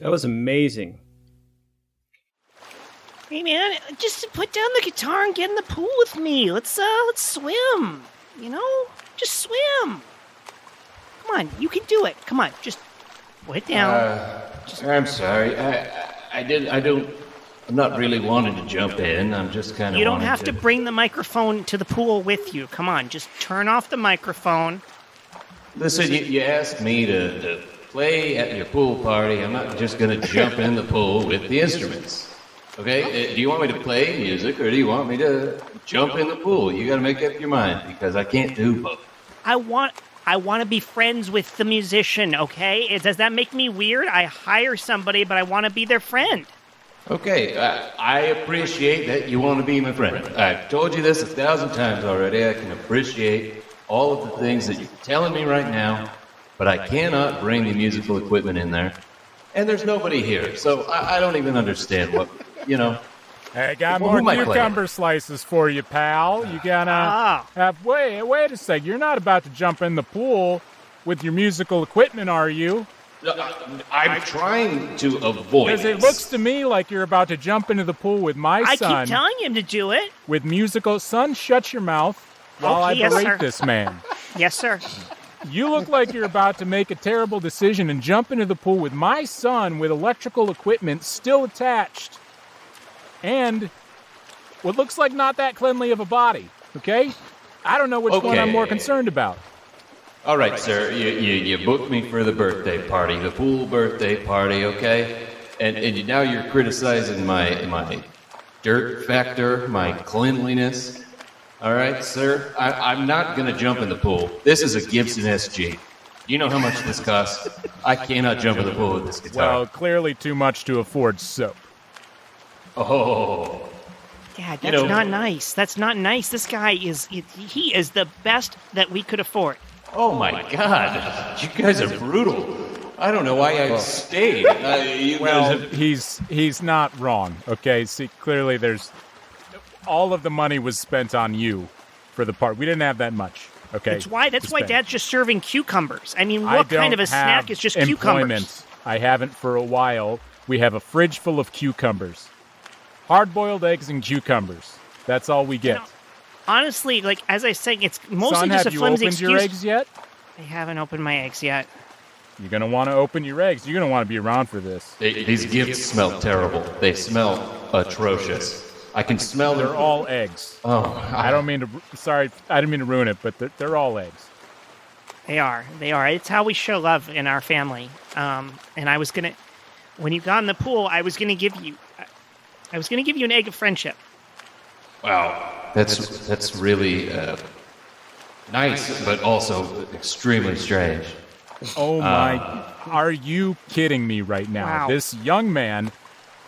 That was amazing. Hey man, just put down the guitar and get in the pool with me. Let's swim. You know, just swim. Come on, you can do it. Come on, just put it down. I'm sorry. I'm not really wanting to jump in. I'm just kind of. You don't have to bring the microphone to the pool with you. Come on, just turn off the microphone. Listen, you asked me to play at your pool party. I'm not just going to jump in the pool with the instruments. Okay? Do you want me to play music or do you want me to jump in the pool? You got to make up your mind because I can't do both. I want to be friends with the musician, okay? Does that make me weird? I hire somebody, but I want to be their friend. Okay, I appreciate that you want to be my friend. I've told you this 1,000 times already. I can appreciate all of the things that you're telling me right now, but I cannot bring the musical equipment in there. And there's nobody here, so I don't even understand what, you know. Hey, got more cucumber slices for you, pal. You gonna have... Wait a sec. You're not about to jump in the pool with your musical equipment, are you? I'm trying to avoid Because it looks to me like you're about to jump into the pool with my son. I keep telling him to do it. With musical... Son, shut your mouth while I berate this man. Yes, sir. You look like you're about to make a terrible decision and jump into the pool with my son with electrical equipment still attached. And what looks like not that cleanly of a body, okay? I don't know which one I'm more concerned about. All right, sir, you booked me for the birthday party, the pool birthday party, okay? And now you're criticizing my dirt factor, my cleanliness. All right, sir, I'm not going to jump in the pool. This is a Gibson SG. Do you know how much this costs? I cannot jump in the pool with this guitar. Well, clearly too much to afford soap. Oh. Dad, that's not nice. That's not nice. This guy he is the best that we could afford. Oh, my God. You guys are brutal. I don't know why I stayed. He's not wrong, okay? See, clearly there's... All of the money was spent on you for the part. We didn't have that much, okay? That's why Dad's just serving cucumbers. I mean, what kind of a snack is just cucumbers? I haven't for a while. We have a fridge full of cucumbers. Hard-boiled eggs and cucumbers. That's all we get. Honestly, like, as I say, it's mostly just a flimsy excuse. Have you opened your eggs yet? I haven't opened my eggs yet. You're going to want to open your eggs. You're going to want to be around for this. These gifts smell terrible. They smell atrocious. I can smell them. They're all eggs. Oh. I don't mean to... Sorry, I didn't mean to ruin it, but they're all eggs. They are. It's how we show love in our family. And I was going to... When you got in the pool, I was going to give you an egg of friendship. Wow. That's really nice, but also extremely strange. Oh my... Are you kidding me right now? Wow. This young man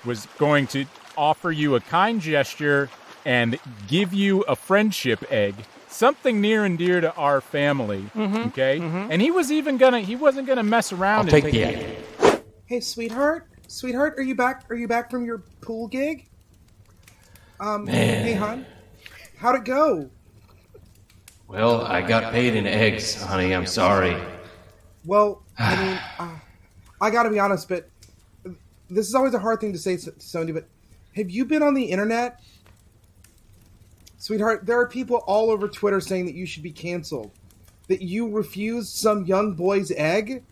was going to offer you a kind gesture and give you a friendship egg, something near and dear to our family, okay? Mm-hmm. And he wasn't gonna mess around. I'll take the egg. Hey, sweetheart, are you back from your pool gig? Hey, hon, how'd it go? Well, I got paid in eggs, honey. I'm sorry. Well, I mean, I gotta be honest, but this is always a hard thing to say to somebody, but have you been on the internet? Sweetheart, there are people all over Twitter saying that you should be canceled. That you refused some young boy's egg.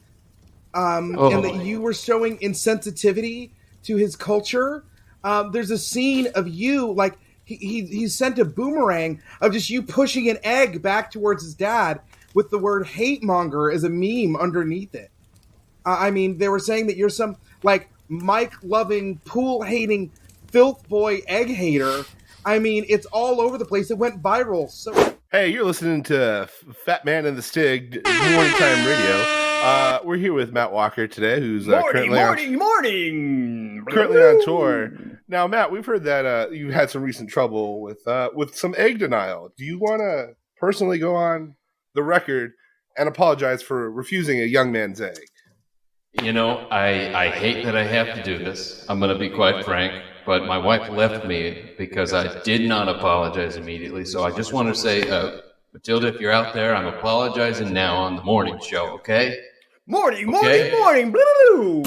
And that you were showing insensitivity to his culture. There's a scene of you, like, he sent a boomerang of just you pushing an egg back towards his dad with the word hate monger as a meme underneath it. I mean, they were saying that you're some, like, Mike-loving, pool-hating filth boy egg hater. I mean, it's all over the place. It went viral. So, hey, you're listening to Fat Man and the Stig Morning Time Radio. We're here with Matt Walker today, who's currently on tour. Now, Matt, we've heard that you had some recent trouble with some egg denial. Do you want to personally go on the record and apologize for refusing a young man's egg? You know, I hate that I have to do this. I'm going to be quite frank, but my wife left me because I did not apologize immediately. So I just want to say, Matilda, if you're out there, I'm apologizing now on the morning show, okay? Morning. Blue.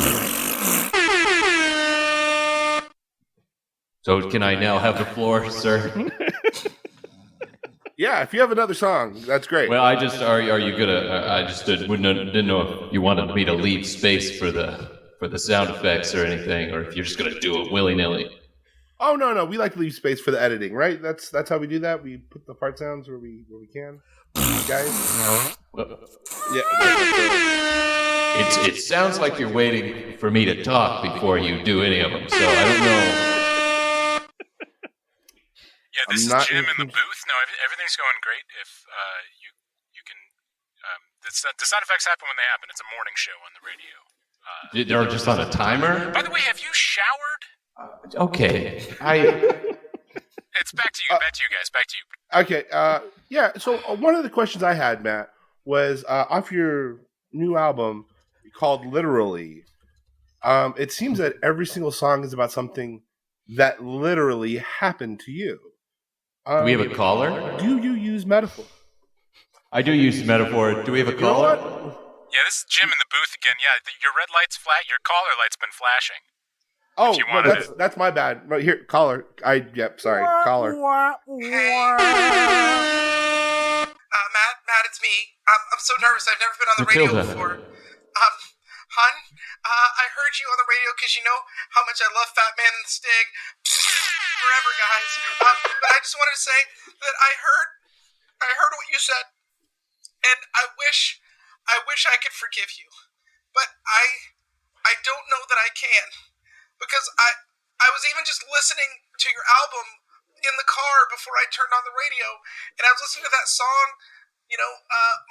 So can I now have the floor, sir? Yeah, if you have another song, that's great. Well, are you gonna? I just didn't know if you wanted me to leave space for the sound effects or anything, or if you're just gonna do it willy nilly. Oh no, we like to leave space for the editing, right? That's how we do that. We put the part sounds where we can, guys. Well, Yeah. it sounds like you're waiting for me to talk before you do any of them, so I don't know. Yeah, this is Jim in the booth. No, everything's going great. If you can, the sound effects happen when they happen. It's a morning show on the radio. They're just on a timer. By the way, have you showered? Okay, It's back to you. Back to you guys. Back to you. Okay. Yeah. So one of the questions I had, Matt, was off your new album called Literally. It seems that every single song is about something that literally happened to you. Do we have a caller? Do you use metaphor? I do use metaphor. Do we have a caller? Yeah, this is Jim in the booth again. Yeah, your red light's flat. Your caller light's been flashing. Oh, no, that's my bad. Right here, caller. Sorry, caller. Matt, it's me. I'm so nervous. I've never been on the radio before. Hun, I heard you on the radio because you know how much I love Fat Man and the Stig. Forever, guys. But I just wanted to say that I heard what you said, and I wish I could forgive you, but I don't know that I can, because I was even just listening to your album in the car before I turned on the radio, and I was listening to that song. You know,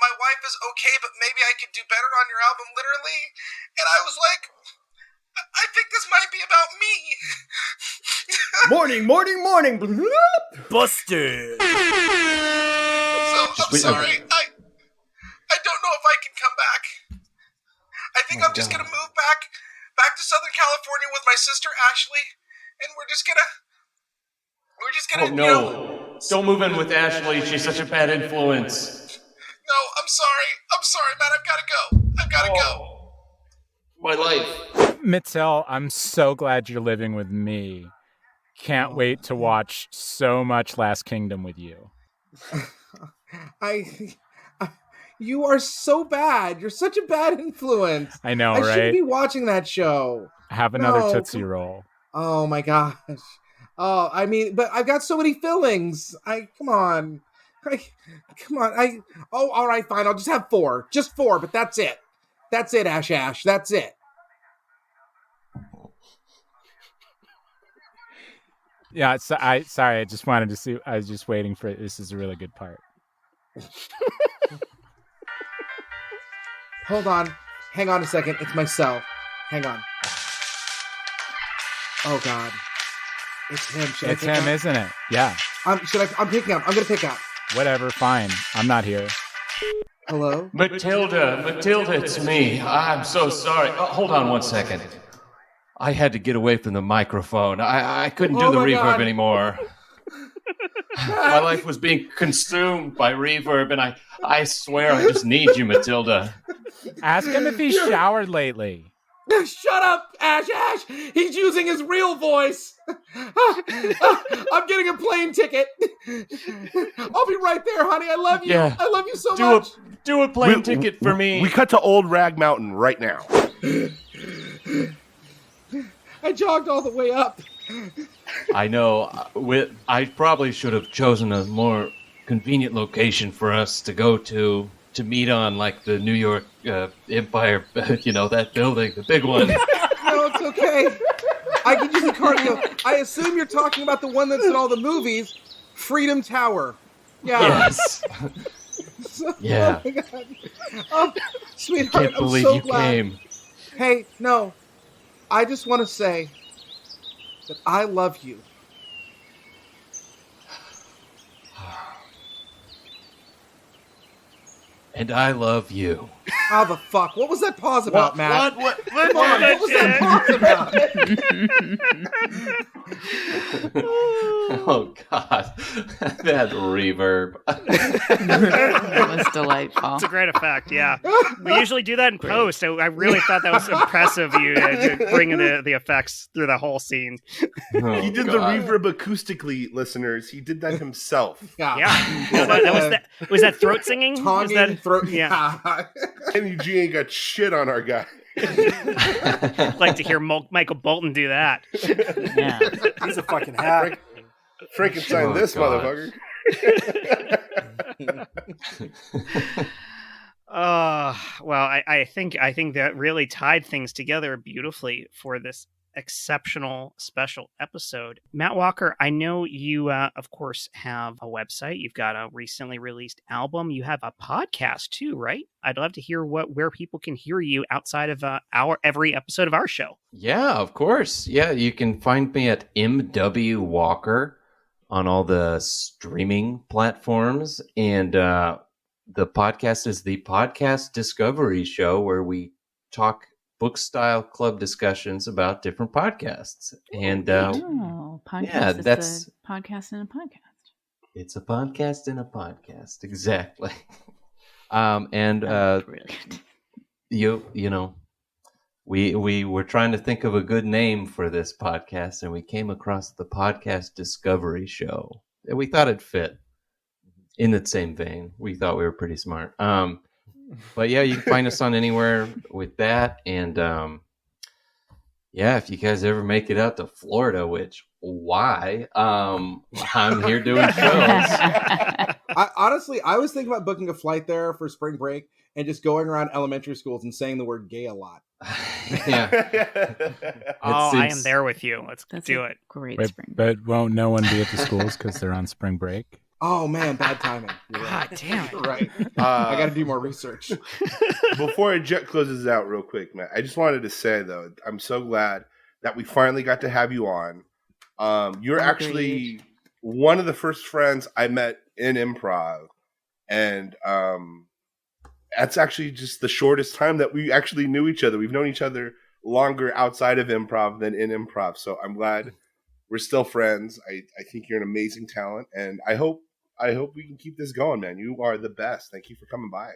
my wife is okay, but maybe I could do better on your album, literally. And I was like, I think this might be about me. Morning. Busted. So I'm sorry. I don't know if I can come back. I think I'm just gonna move back to Southern California with my sister Ashley, and we're just gonna. Oh no! You know, don't move in with Ashley. She's such a bad influence. No, I'm sorry, man. I've gotta go. My life. Mitzel, I'm so glad you're living with me. Can't wait to watch so much Last Kingdom with you. You are so bad. You're such a bad influence. I know, I right? shouldn't be watching that show. Have another Tootsie Roll. Oh my gosh. Oh, I mean, but I've got so many fillings. Come on. All right, fine. I'll just have 4. Just 4, but that's it. That's it, Ash. That's it. Yeah, sorry. I just wanted to see. I was just waiting for it. This is a really good part. Hold on. Hang on a second. It's my cell. Hang on. Oh, God. It's him. It's him, isn't it? Yeah. I'm picking up. I'm going to pick up. Whatever, fine. I'm not here. Hello? Matilda, it's me. I'm so sorry. Oh, hold on one second. I had to get away from the microphone. I couldn't do the reverb anymore. My life was being consumed by reverb, and I swear I just need you, Matilda. Ask him if he's showered lately. Shut up, Ash! He's using his real voice. I'm getting a plane ticket. I'll be right there, honey. I love you. Yeah. I love you so much. Do a plane ticket for me. We cut to Old Rag Mountain right now. I jogged all the way up. I know. I probably should have chosen a more convenient location for us to go to meet on, like the New York Empire, that building, the big one. No, it's okay. I can just see cardio. I assume you're talking about the one that's in all the movies, Freedom Tower. Yeah. Yes. Yeah. Oh my God. Oh, sweetheart, Can't believe I'm so you glad. came. Hey, no. I just want to say that I love you. And I love you. How the fuck? What was that pause about, Matt? What Come on, what was that pause about? Oh, God. That reverb. That was delightful. It's a great effect, yeah. We usually do that in post. I really thought that was impressive of you to bring in the effects through the whole scene. Oh, He did God. the reverb acoustically, listeners. He did that himself. Yeah. Was that throat singing? Was Tonguing, that, throat. yeah. Kenny G ain't got shit on our guy. I'd like to hear Michael Bolton do that. Yeah. He's a fucking hack. Frankenstein Oh, this God. motherfucker. Well, I think that really tied things together beautifully for this exceptional special episode. Matt Walker, I know you, of course, have a website. You've got a recently released album. You have a podcast too, right? I'd love to hear where people can hear you outside of every episode of our show. Yeah, of course. Yeah, you can find me at MW Walker on all the streaming platforms. And the podcast is the Podcast Discovery Show, where we talk book-style club discussions about different podcasts. And Podcast. yeah, is that's- a podcast in a podcast. it's a podcast in a podcast. Exactly. And Brilliant. you know, we were trying to think of a good name for this podcast, and we came across the Podcast Discovery Show. And we thought it'd fit in the same vein. We thought we were pretty smart. But yeah, you can find us on anywhere with that. And yeah, if you guys ever make it out to Florida, which why? I'm here doing shows. Honestly, I was thinking about booking a flight there for spring break and just going around elementary schools and saying the word gay a lot. Yeah. I am seems- there with you. Let's That's do a it. great Wait, spring. but won't no one be at the schools because they're on spring break? Oh man, bad timing. You're right. God damn it. You're right. I got to do more research. Before Jet closes out real quick, Matt, I just wanted to say, though, I'm so glad that we finally got to have you on. You're actually one of the first friends I met in improv. And that's actually just the shortest time that we actually knew each other. We've known each other longer outside of improv than in improv. So I'm glad we're still friends. I think you're an amazing talent. And I hope we can keep this going, man. You are the best. Thank you for coming by.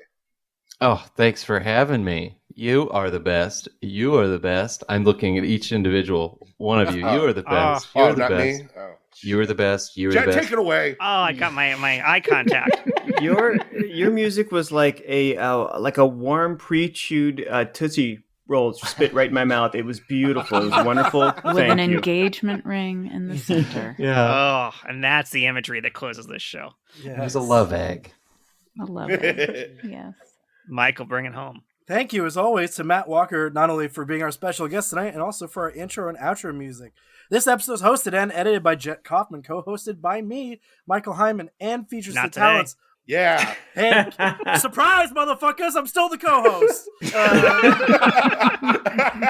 Oh, thanks for having me. You are the best. You are the best. I'm looking at each individual one of you. You are the best. You are the not best. me? Oh. You are the best. You are Jet, the best. take it away. Oh, I got my eye contact. Your music was like a warm pre-chewed Tootsie Roll spit right in my mouth. It was beautiful. It was wonderful. With Thank an you. engagement ring in the center. Yeah. Oh, and that's the imagery that closes this show. It was a love egg. I love it. Yes. Michael, bring it home. Thank you, as always, to Matt Walker, not only for being our special guest tonight, and also for our intro and outro music. This episode is hosted and edited by Jet Kaufman, co-hosted by me, Michael Heiman, and features Not the today. talents. Yeah. And surprise, motherfuckers! I'm still the co-host.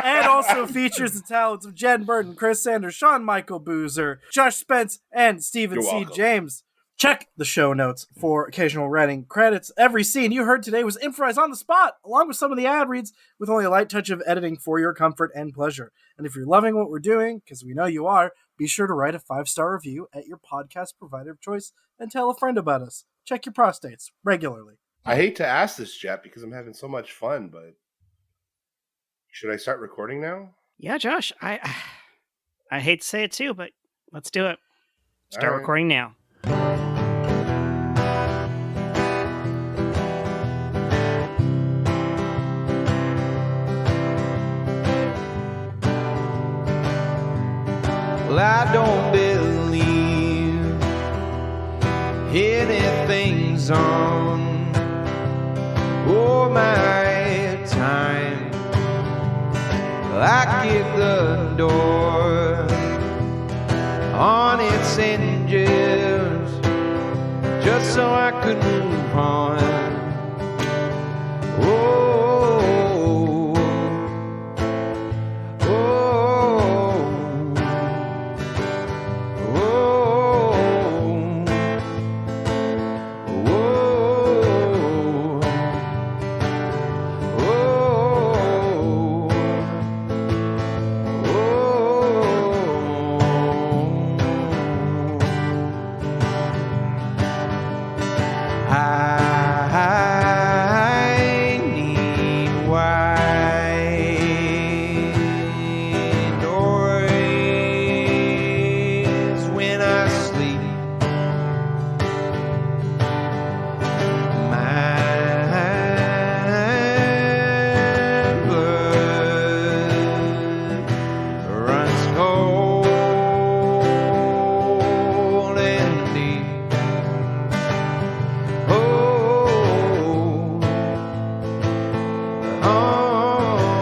And also features the talents of Jen Burton, Chris Sanders, Sean Michael Boozer, Josh Spence, and Stephen You're C. welcome. James. Check the show notes for occasional writing credits. Every scene you heard today was improvised on the spot, along with some of the ad reads, with only a light touch of editing for your comfort and pleasure. And if you're loving what we're doing, because we know you are, be sure to write a 5-star review at your podcast provider of choice and tell a friend about us. Check your prostates regularly. I hate to ask this, Jet, because I'm having so much fun, but should I start recording now? Yeah, Josh, I hate to say it too, but let's do it. Start All right. recording now. Well, I don't believe anything's on my time. I kicked the door on its hinges just so I could move on. Oh, oh, I need wide doors when I sleep. My blood runs cold and deep. Oh, oh,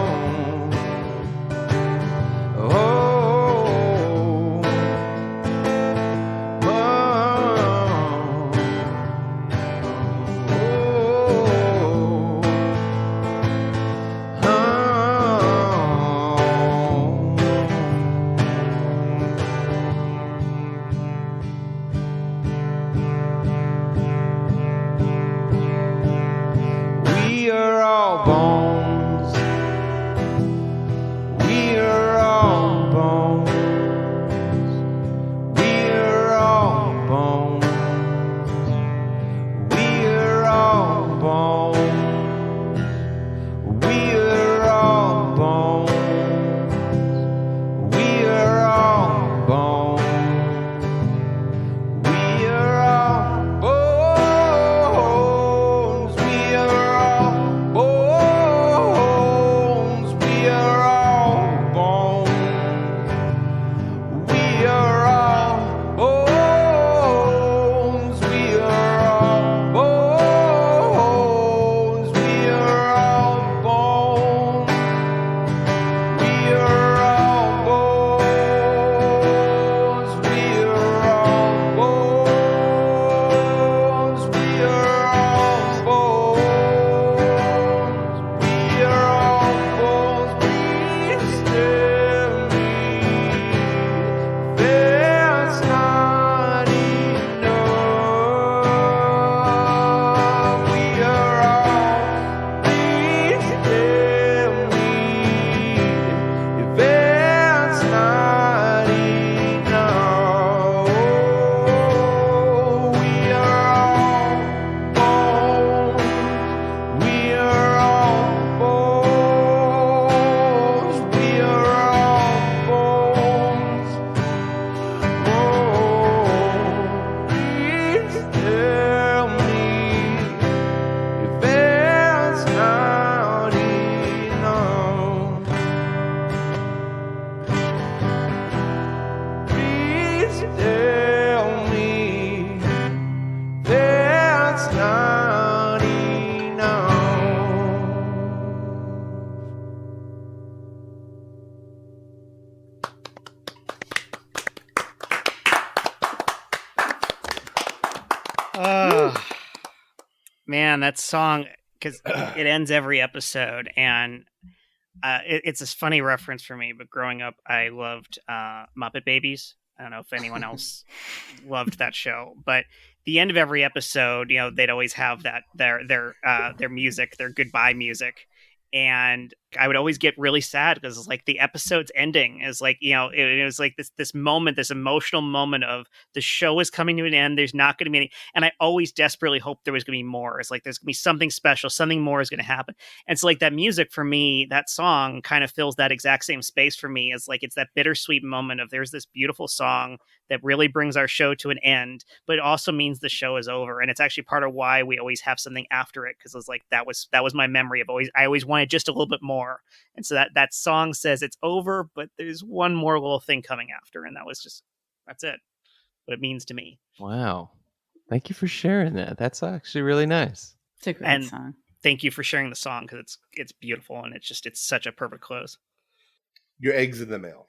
oh, we are all bones. We are all bones. We are all bones. We are all bones. We are all bones. We are all bones. We are all bones. We are all bones. We are all bones. We are all bones. We are all bones. We are all bones. We are all bones. We are all bones. We are all bones. We are all bones. Please tell me that's not enough. We are all. Please tell me if that's not enough. We are all bones. We are all bones. We are all bones. Oh, please tell me if that's not enough. Please tell me that's not enough. Man, that song, because it ends every episode, and it's a funny reference for me, but growing up, I loved Muppet Babies. I don't know if anyone else loved that show, but the end of every episode, they'd always have that their music, their goodbye music, and I would always get really sad because it's like the episode's ending is like, it was like this moment, this emotional moment of the show is coming to an end. There's not going to be any, and I always desperately hoped there was going to be more. It's like, there's going to be something special, something more is going to happen. And so like that music for me, that song kind of fills that exact same space for me. It's like, it's that bittersweet moment of there's this beautiful song that really brings our show to an end, but it also means the show is over. And it's actually part of why we always have something after it. Cause it's like, that was my memory of I always wanted just a little bit more. And so that song says it's over, but there's one more little thing coming after. And that's it. What it means to me. Wow. Thank you for sharing that. That's actually really nice. It's a great song. Thank you for sharing the song because it's beautiful and it's such a perfect close. Your eggs in the mail.